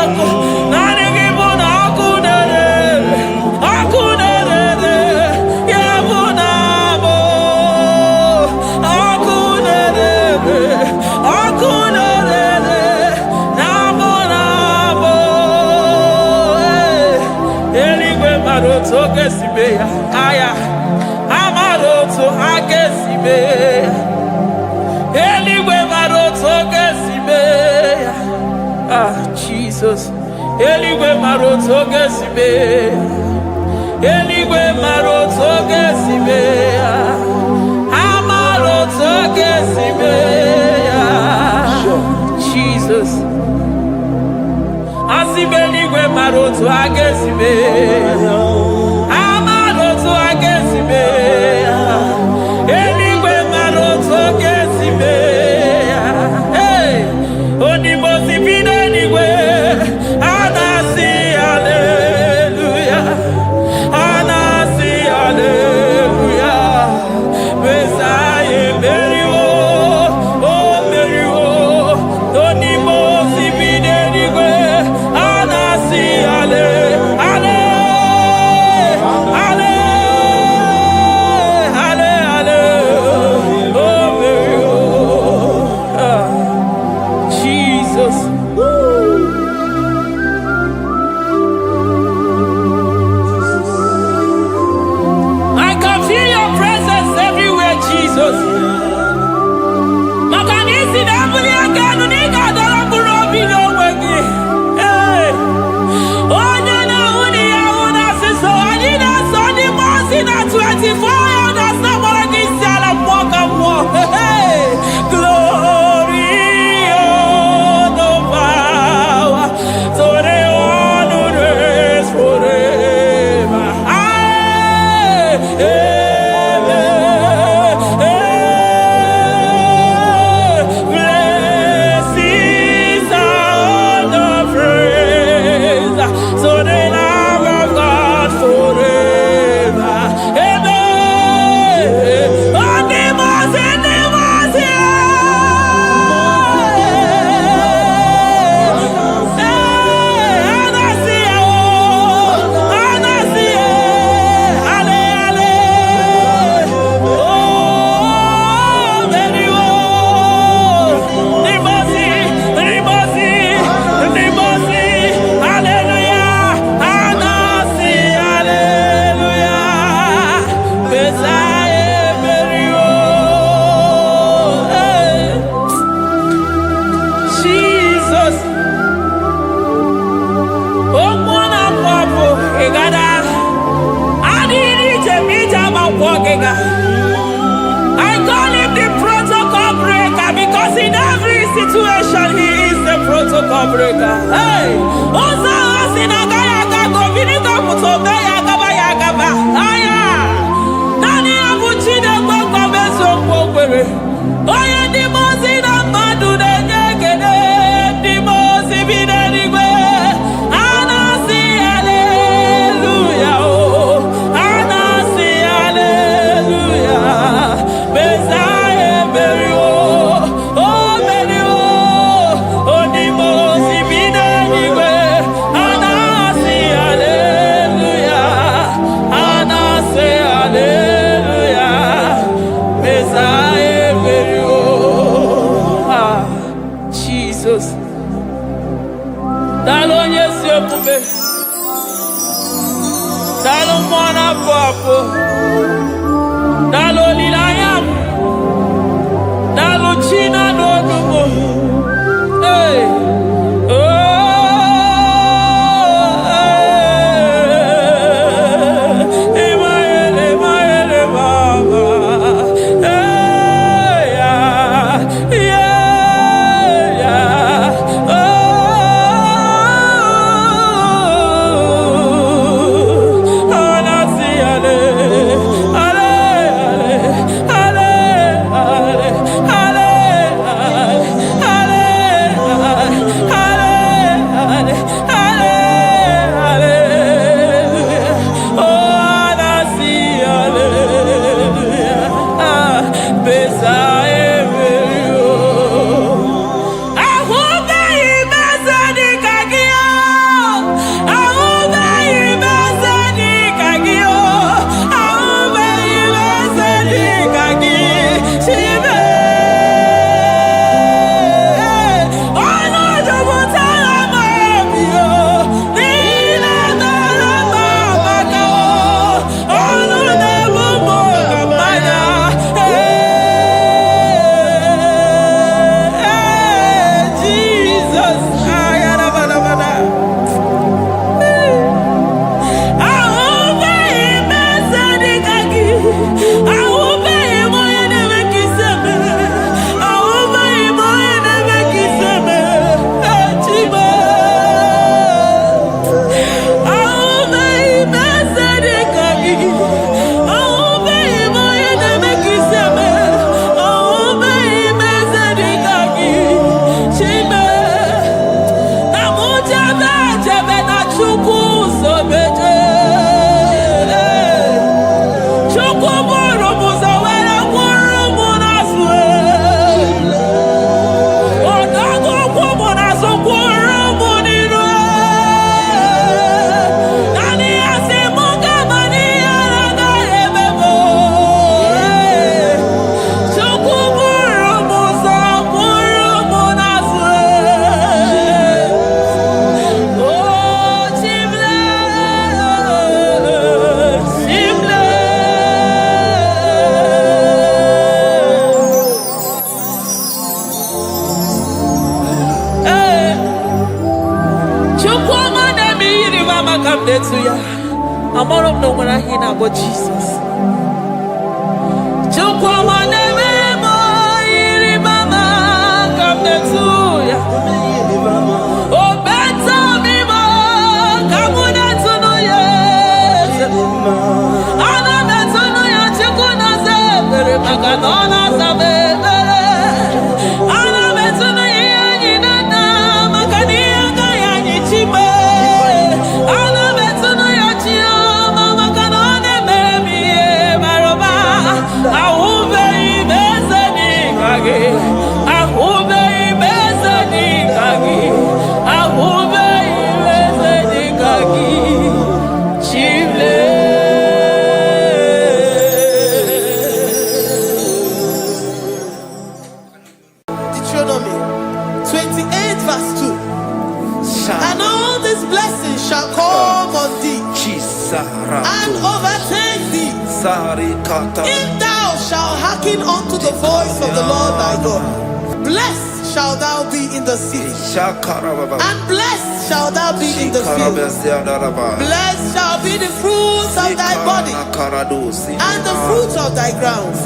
Speaker 6: ọkụ naanị gị bụ na ọkụ na-erere ya bụ na abụ ọkụ na-erere na abụ eluigwe mara otu oge si mee ya aya amara otu ha ga-esi mee ya eluigwe mara otu oge si Eligwe maroto gesibe. Eligwe maroto gesibe. Amaroto gesibe. Jesus. Asibeligwe maroto agesibe. Amaroto agesibe. Eligwe maroto gesibe. Hey, onimosi bide eligwe. Anasi hallelujah. Anasi hallelujah. Messiah Meriwo. Oh Meriwo. Onimosi bide eligwe. Anasi hallelujah. I call him the protocol breaker because in every situation he is the protocol breaker. Hey, Osa Osinagaya Gago Vinika Mutobeya Gabaya Gaba. Aya, Nani Abuchina Goko Beso Pogwere. Oya Dimozina Madu de Negede, Dimozi Bidenigwe. Anasi hallelujah. Anasi hallelujah. Messiah Meriwo. Oh Meriwo. Oh Dimozi Bidenigwe. Anasi hallelujah. Anasi hallelujah. Messiah Meriwo. Ah, Jesus. Dalo nyesi okube. Dalo mwana papo. Dalo lilayam. Dalo china no dumo. Hey. Oh. Emaele baba. Hey yeah. Yeah. Oh. Anasi ale. mama come there to ya. I'm all of no when I hear about Jesus. Chukwama neme mo iri mama come there to ya. Oh better me mo come there to no yes. Ana better no ya chukuna se bere maganona sabe. Ana better no ya ni na makani aga ya ni chime. Ana better no ya chia mama kanone baby maroba. Ahube ibezani kage. Ahube ibezani kage. Ahube ibezani kage. Chile.
Speaker 1: Deuteronomy 28 verse 2. And all these blessings shall come on thee and overtake thee if thou shalt hearken unto the voice of the Lord thy God. Blessed shalt thou be in the city, and blessed shalt thou be in the field. Blessed shall be the fruit of thy body, and the fruit of thy ground.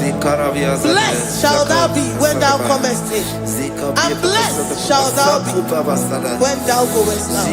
Speaker 1: Blessed shalt thou be when thou comest in, and blessed shalt thou be when thou goest out.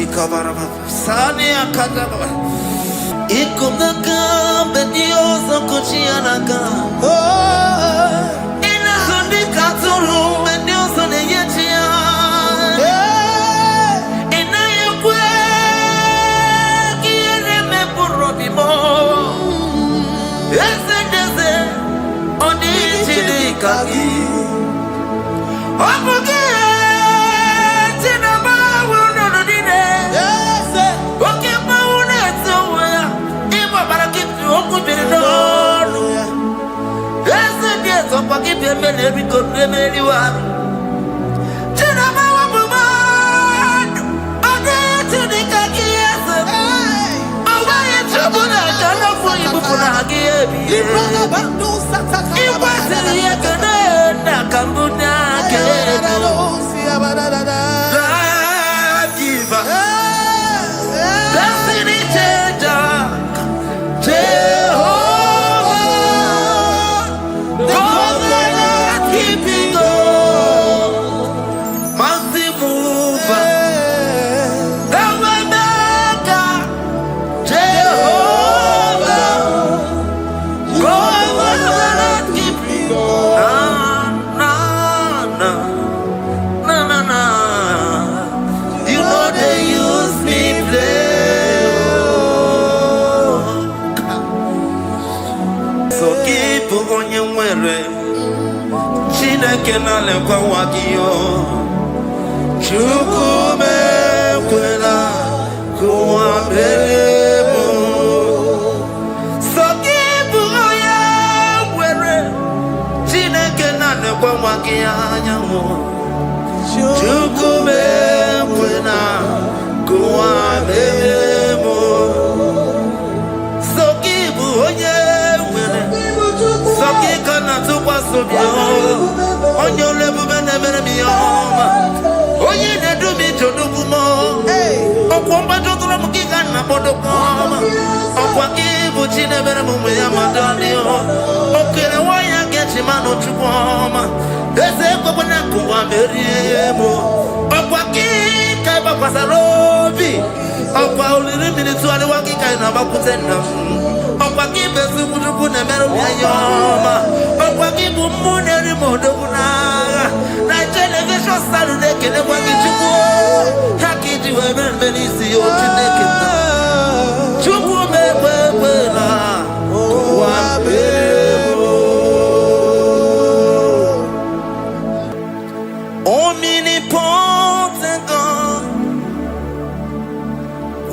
Speaker 7: Omnipotent God,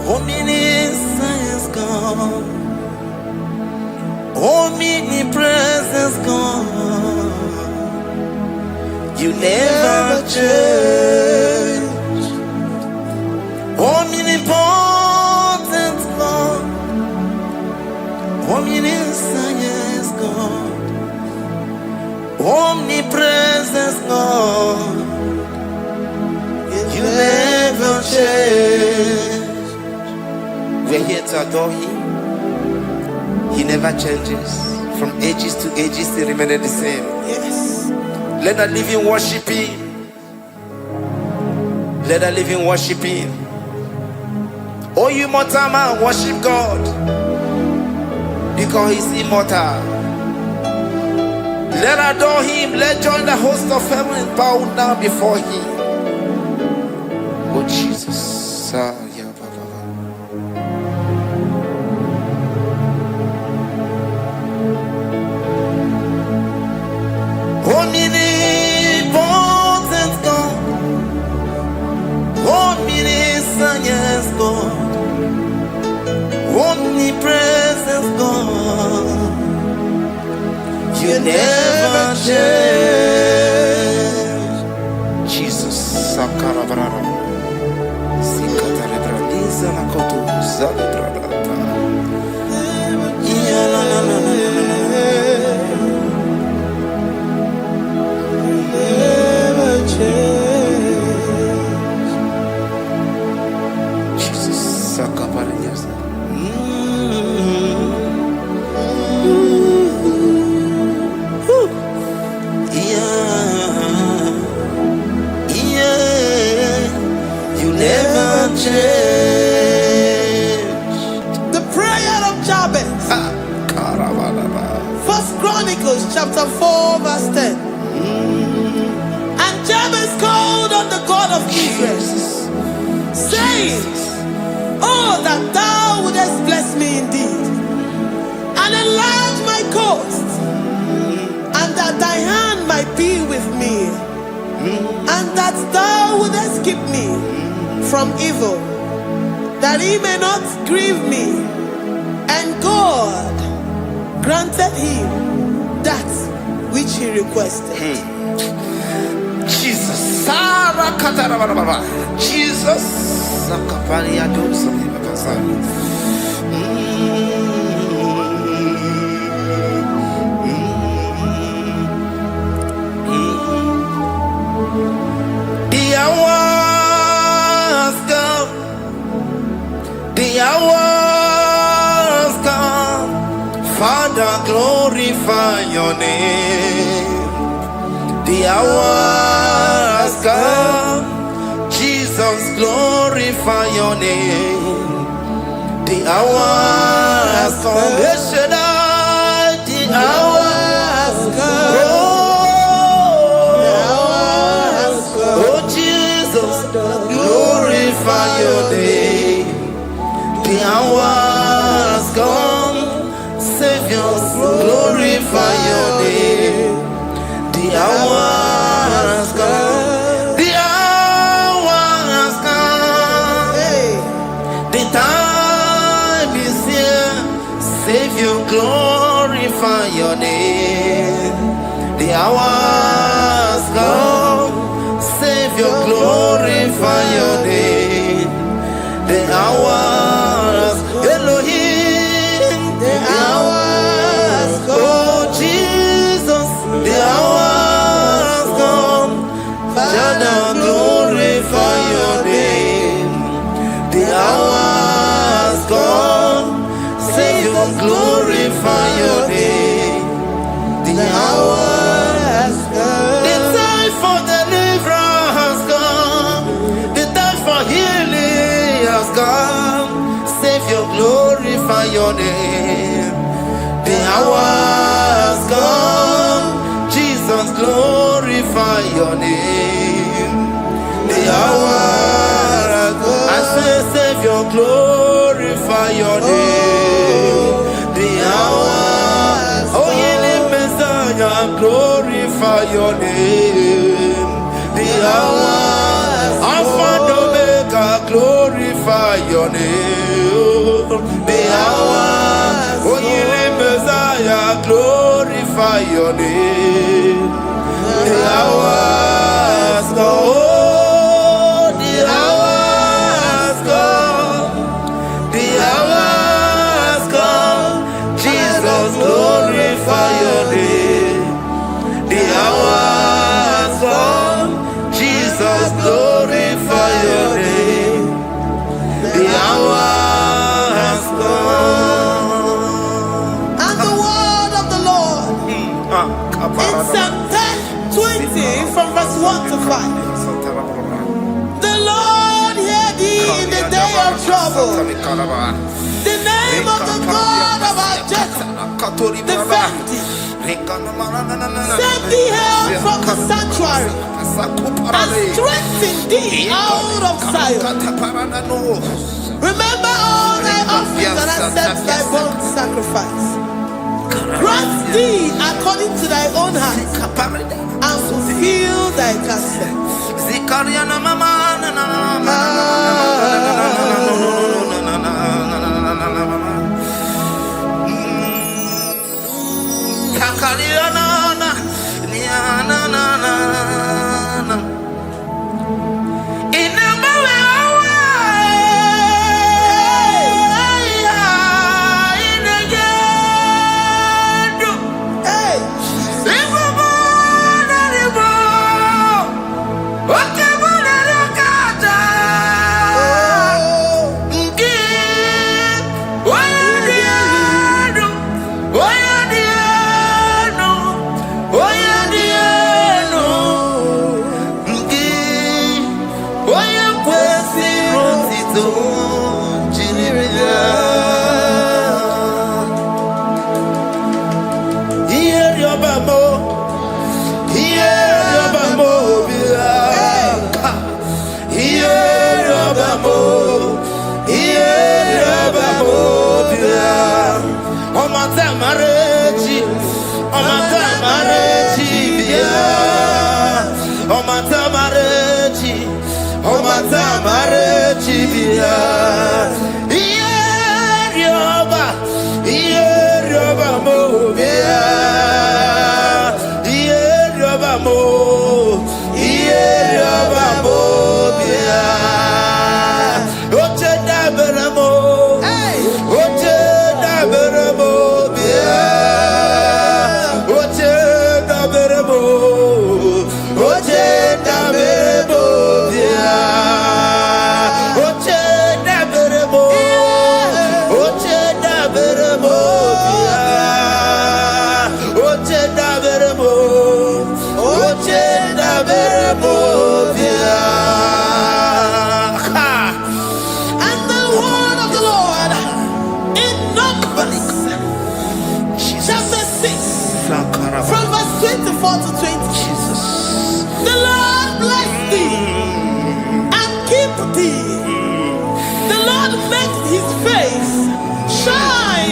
Speaker 7: omniscience God, omnipresence God, you never change. Omnipotent God, omniscience God, omnipresence God, you never change. We're here to adore him. He never changes. From ages to ages, he remains the same.
Speaker 1: Yes.
Speaker 7: Let the living worship him. Let the living worship him. Oh, you mortal man, worship God, because he's immortal. Let adore him. Let join the host of heaven and bow down before him. Oh, Jesus. Yeah, omnipotent God, omniscient God, omnipresent God, you never change. Jesus, Sakarabrara, Sikatalebradiza Nakoto, Zalibrada,
Speaker 1: Never change.
Speaker 7: Jesus, Sakaparias. You never change.
Speaker 1: The prayer of Jabez. First Chronicles chapter 4 verse 10. And Jabez called on the God of Israel, saying, oh, that thou wouldest bless me indeed, and enlarge my coast, and that thy hand might be with me, and that thou wouldest keep me from evil, that he may not grieve me. And God granted him that which he requested.
Speaker 7: Jesus, Sarah Katarababa, Jesus, Sakaparia dosa Libasa. The hours come, the hours come, Father, glorify your name. The hours come, Jesus, glorify your name. The hours come, Shaddai, the hours come. Oh, Jesus, glorify your name. The hours come, Savior, glorify your name. The hours come, the hours come, the time is here, Savior, glorify your name. The hours come, Savior, glorify your name. The hours, Elohim, the hours, oh Jesus, the hours come, Father, glorify your name. The hours come, Savior, glorify your name. The hours come, the time for deliverance has come, the time for healing has come. Savior, glorify your name. The hours come, Jesus, glorify your name. The hours come, I say, Savior, glorify your name. The hours, oh, healing Messiah, glorify your name. The hours, Alpha and Omega, glorify your name. The hours, oh, healing Messiah, glorify your name. The hours come, oh, the hours come, the hours come, Jesus, glorify your name. The hours come, Jesus, glorify your name. The hours
Speaker 1: The name of the God of our Jacob, defend thee. Set thee out from the sanctuary and strengthen thee out of Zion. Remember all thy offerings and accept thy burnt sacrifice. Grant thee according to thy own heart and fulfill thy counsel.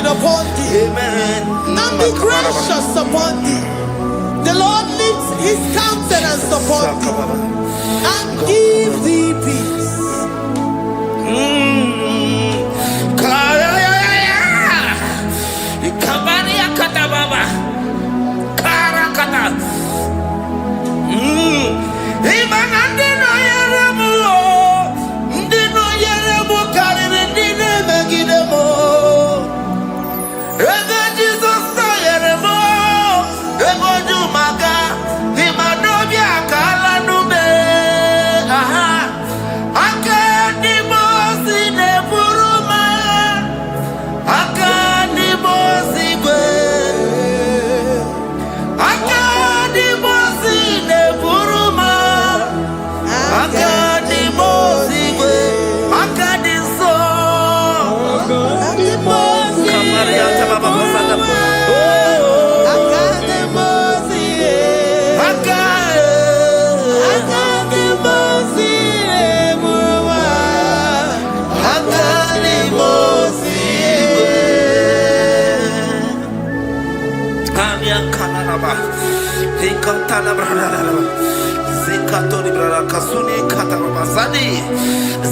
Speaker 1: Upon thee, amen, and be gracious upon thee. The Lord lifts his countenance upon thee and give thee peace.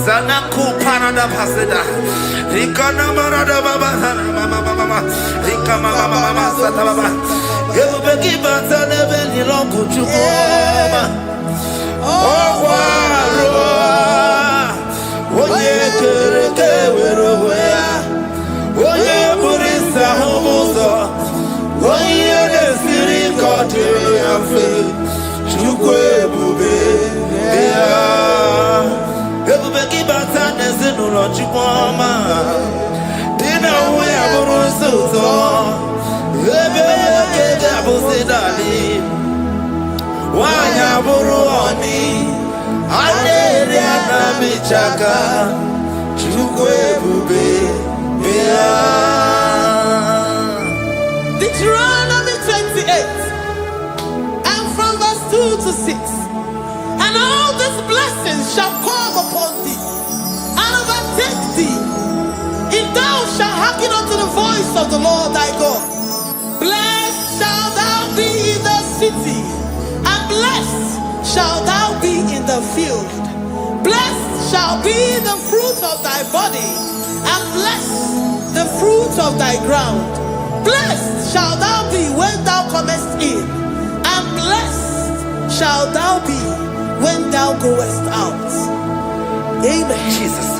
Speaker 7: Zanaku parada paseda Rikana marada baba mama Rikama mama sata baba Yebeki batane beni longu chukoma Owaro Oye kereke weroya Oye burisa humuzo Oye desiri kote yafe Chukwe bube Ebubeki batane zinulo chukoma Dina uya burusuzo Ebeke jabusidali Wanya buruoni Adere anamichaka
Speaker 1: Deuteronomy 28, and from verse 2 to 6. And all these blessings shall come upon thee and overtake thee, if thou shalt hearken unto the voice of the Lord thy God. Blessed shalt thou be in the city, and blessed shalt thou be in the field. Blessed shall be the fruit of thy body, and blessed the fruit of thy ground. Blessed shall thou be when thou comest in, and blessed shall thou be when thou goest out. Amen.
Speaker 7: Jesus.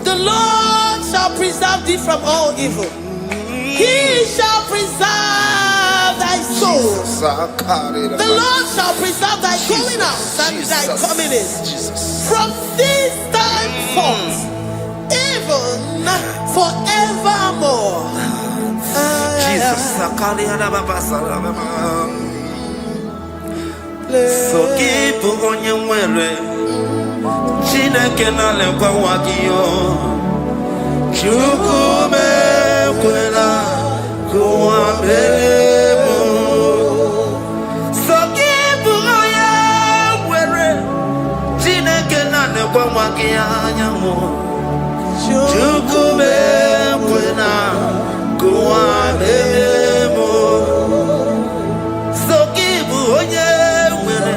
Speaker 1: The Lord shall preserve thee from all evil. He shall preserve thy soul. The Lord shall preserve thy going out and thy coming in. From this time forth, even forevermore.
Speaker 7: So keep on your way. Chineke na lekwa wakio chukume kwela kuambemo so keep on your way. Chineke na lekwa wakia nyamu chukume kwela kuambemo so keep on your way.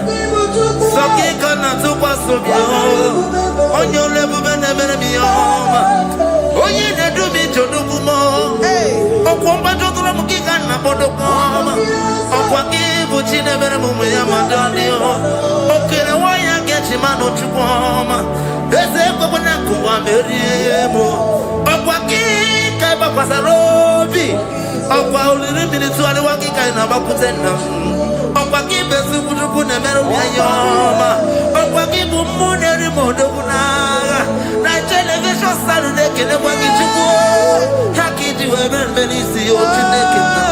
Speaker 7: So keep on onye olebube na-emere m ihe ọma onye na-edu m ije odukwumo ọkwa mgbajọtụrụ m gị ka nna kpọdokwa ọma ọkwa gị bụ chi na-emere m ụmụ ya ma dọlịọ okere nwanyị a ga-eji manụ chukwu ọma eze ekwekwe na nkụwa merie m ọkwa gị ka ị gbakwasara obi ọkwa oliri mmiri tụgharịwa gị ka ị na-agbakwute nna m ọkwa gị bụ ezigbo chukwu na-emere m ihe ọma ọkwa gị bụ mmụ na-eri m odogwu n'agha na telivishọn stadụ na-ekelekwa gị chukwu ha ka iji wee mere mbe n'isi ya otu na-ekele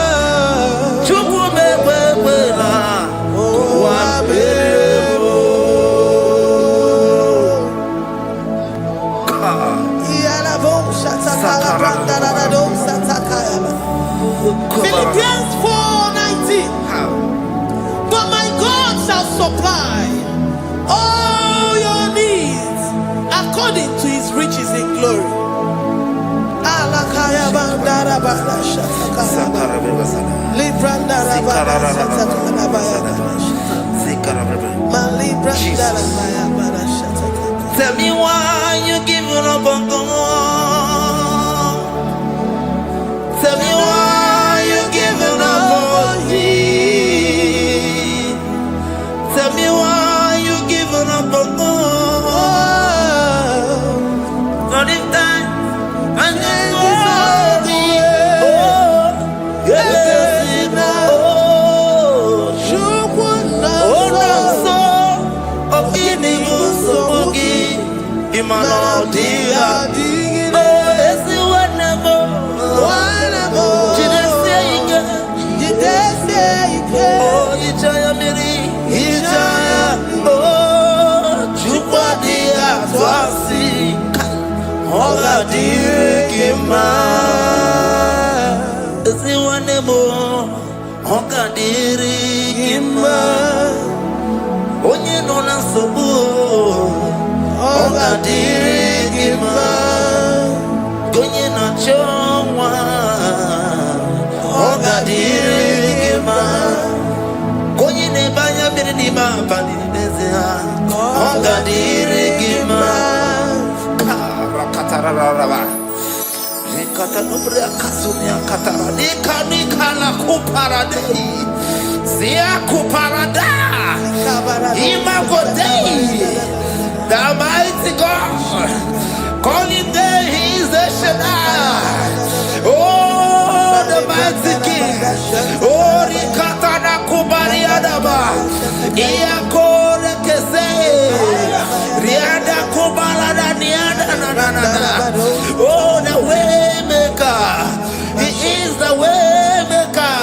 Speaker 7: chukwu m ekwe ekwela ụwa mere
Speaker 1: Philippians 4:19. But my God shall supply all your needs according to his riches in glory.
Speaker 7: Tell me why you giving up on God. Tell me why you giving up on me. Tell me why you giving up on God. Not in time, and then you onye nọ na nsogbu ọ ga-adịrị gị mma onye na-achọ nwa ọ ga-adịrị gị mma onye na-ebe anya mmiri n'ime abalị n'ezie ọ ga-adịrị gị mma katarararaba rekatanobre akasunia katara nikala kuparadei zia kuparada imagodei the mighty God calling there he is the Shaddai. Oh, the mighty King. Oh, rikatana kubariadaba iakore kese riada kubalada niada na. Oh, the way maker. He is the way maker.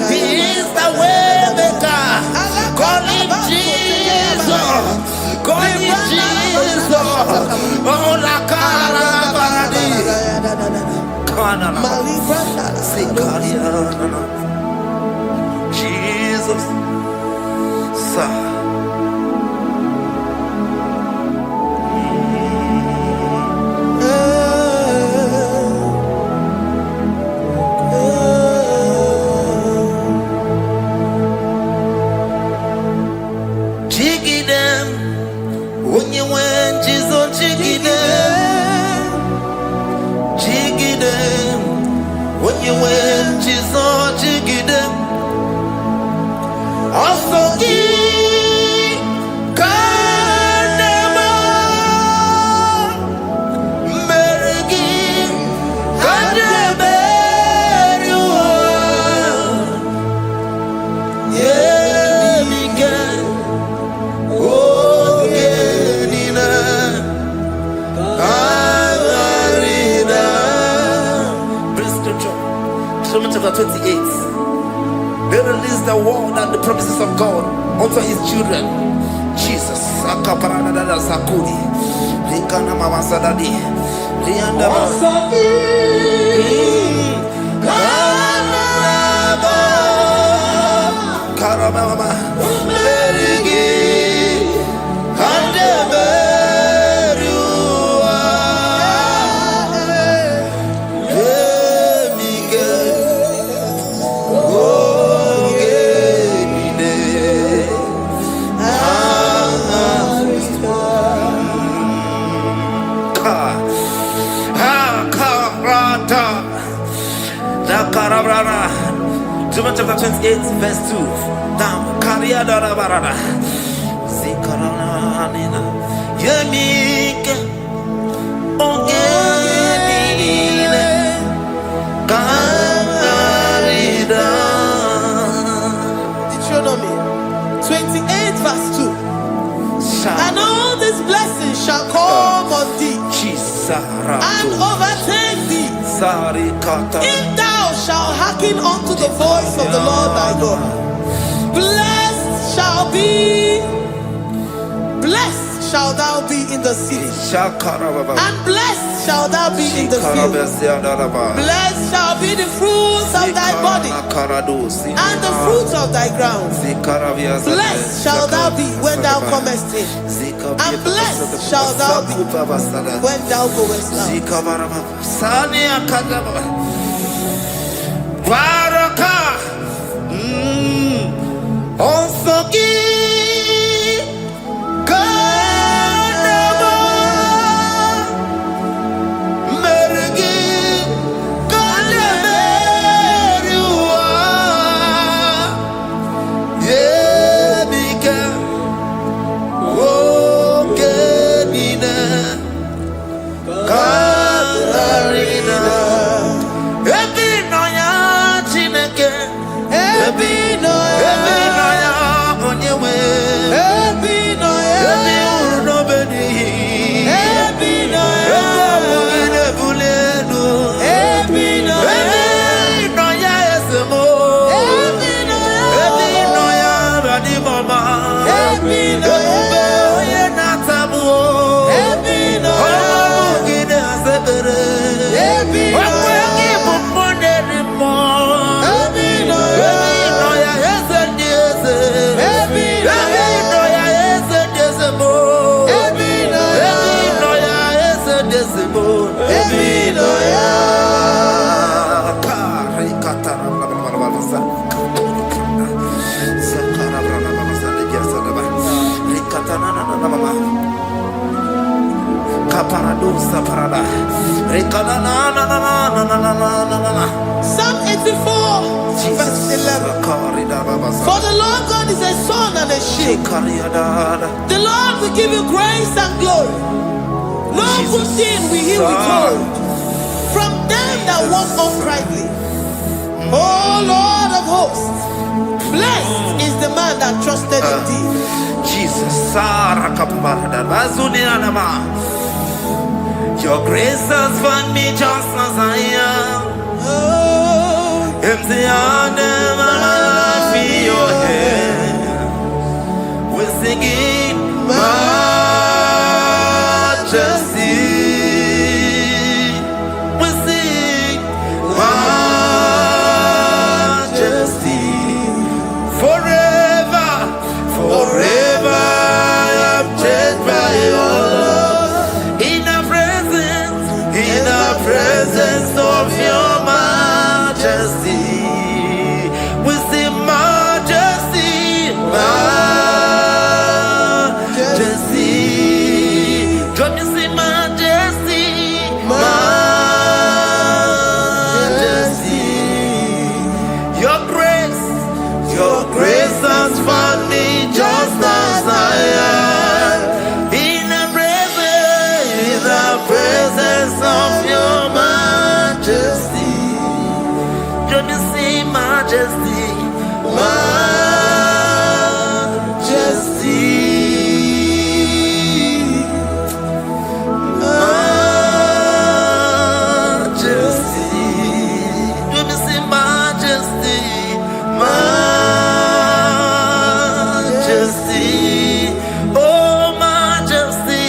Speaker 7: He is the way maker. Call him Jesus. Call him Jesus. Oh, la cara baradi. Kana na. Sikaria na. Jesus. Sa. Chapter 28. They release the word and the promises of God unto his children. Jesus. Sakuri. Likana mama sadadi. Lianda Karama. Chapter 28, verse 2. Down. Karia dara barada. Zikarana nina. Yemike. Ogenine. Karida.
Speaker 1: Deuteronomy 28, verse 2. And all these blessings shall come on thee and overtake thee if thou shalt hearken unto the voice of the Lord thy God. Blessed shalt thou be in the city, and blessed shalt thou be in the field. Blessed shall be the fruits of thy body and the fruits of thy ground. Blessed shalt thou be when thou comest in, and blessed shalt thou be when thou goest out.
Speaker 7: Baraka. Onsoki. Kanaba. Mergi. Kanaberiwa. Yebika. Okenina. Katarina. Ebinoya Chineke. Ebinoya Onyewe. Ebinoya Urunobeni. Ebinoya Ebumugine Bulenu. Ebinoya Esemo. Ebinoya Radimama. Ebinoya Natabu. Ebinoya Asebere. Wakwegi Mumoneri Mo. Ebinoya Esediese. Ebinoya Esediese Mo. Ebinoya Esediese Mo. Ebinoya Kari Katara Blablabla. Sakara Blablabla. Legersadaba. Rikatana Mama. Kaparadosa Parada. Rikana.
Speaker 1: Psalm 84, verse 11. For the Lord God is a sun and a shield. The Lord will give you grace and glory. No good thing will he withhold from them that walk uprightly. O Lord of hosts, blessed is the man that trusted in thee.
Speaker 7: Jesus, your grace has found me just as I am. Empty handed, my life in your hand. We're singing majesty. We sing majesty. Forever, forever, I'm changed by your love. In the presence of your majesty. We see majesty, majesty. Come you see majesty, majesty. Your grace has found me just as I am. In the presence of your majesty. Don't you see majesty, majesty, majesty. Don't you see majesty, majesty. Oh majesty.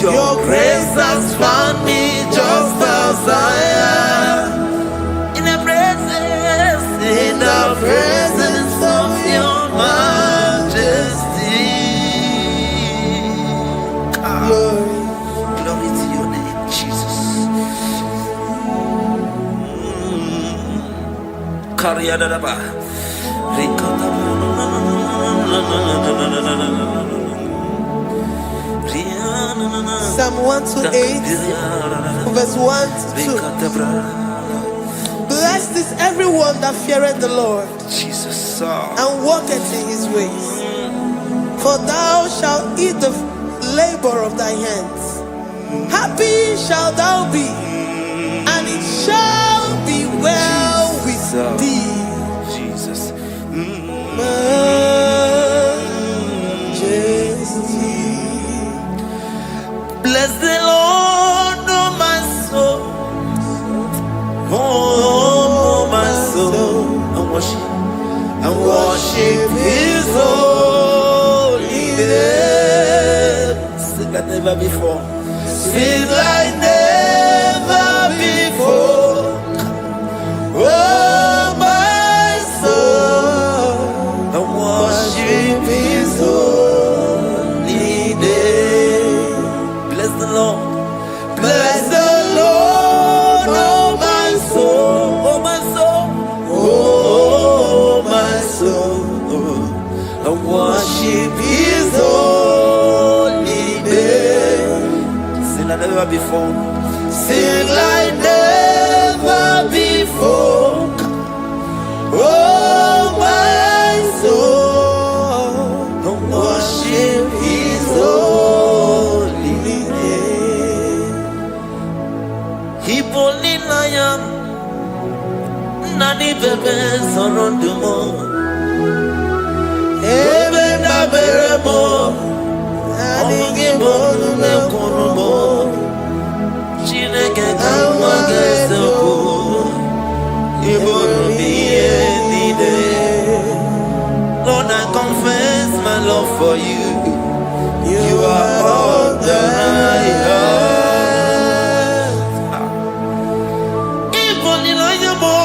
Speaker 7: Your grace has found me just as I am. In the presence of your majesty. Glory to your name, Jesus.
Speaker 1: Psalm 128, verse 1 to 2. Blessed is everyone that feareth the Lord,
Speaker 7: Jesus,
Speaker 1: and walketh in his ways. For thou shalt eat the labor of thy hands. Happy shalt thou be, and it shall be well with thee.
Speaker 7: Jesus.
Speaker 1: Majesty.
Speaker 7: Blessed before. Sing like never before. Oh, my soul, worship His holy name. Hipolina nani bebe sorondumo. Ebe na beremo. Nani bonu me konumo. Chineke kama gesoko. Ibonu miye nide. Lord, I confess my love for you. You are all that I have. Iboni lanya mo,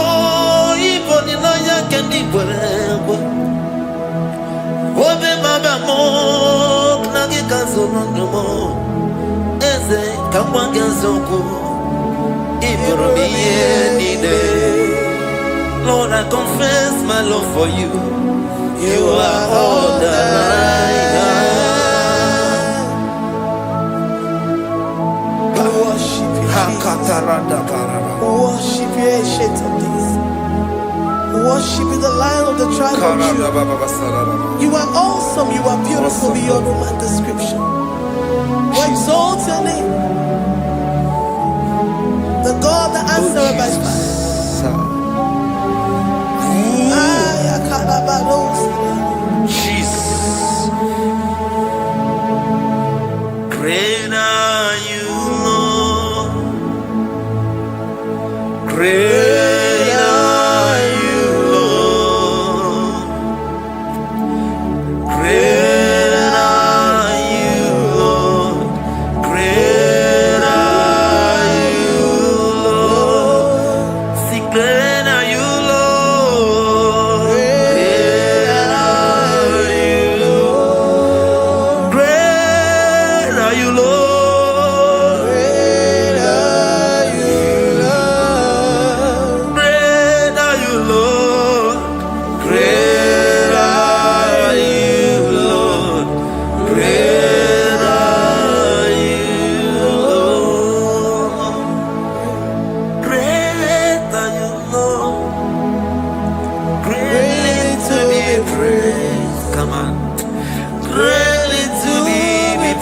Speaker 7: iboni lanya kendi bwebo. Obe maba mo, knagi kazono mo. Eze kama gesoko. Ibonu miye nide. Lord, I confess my love for you. You are all that I have.
Speaker 1: Worship you, Jesus. Worship you, ancient of days. Worship you, the Lion of the tribe of Judah. You are awesome. You are beautiful beyond human description. We exalt your name, the God that answered by fire.
Speaker 7: Jesus, great are you, Lord. Great are you, Lord. Great are you, Lord. Great are you, Lord. See, great are you, Lord. Great are you, Lord. Great are you, Lord.
Speaker 1: Great are you, Lord.
Speaker 7: Great are you, Lord. Great are you, Lord. Great are you, Lord. Great are you, Lord. Greatly to be praised. Come on. Greatly to be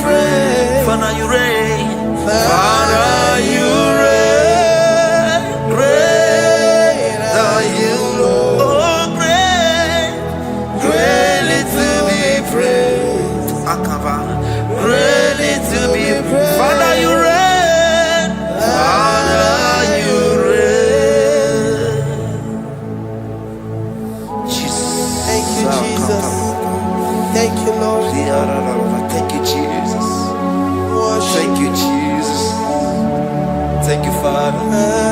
Speaker 7: praised. Father, you reign. Father, you reign. Great are you, Lord. Oh, great. Greatly to be praised. Akava. Greatly to be praised. Father, you reign. Father, you reign. Jesus.
Speaker 1: Thank you, Jesus. Thank you, Lord.
Speaker 7: Thank you, Jesus.
Speaker 1: Worship
Speaker 7: Thank you, Jesus. Thank you, Father.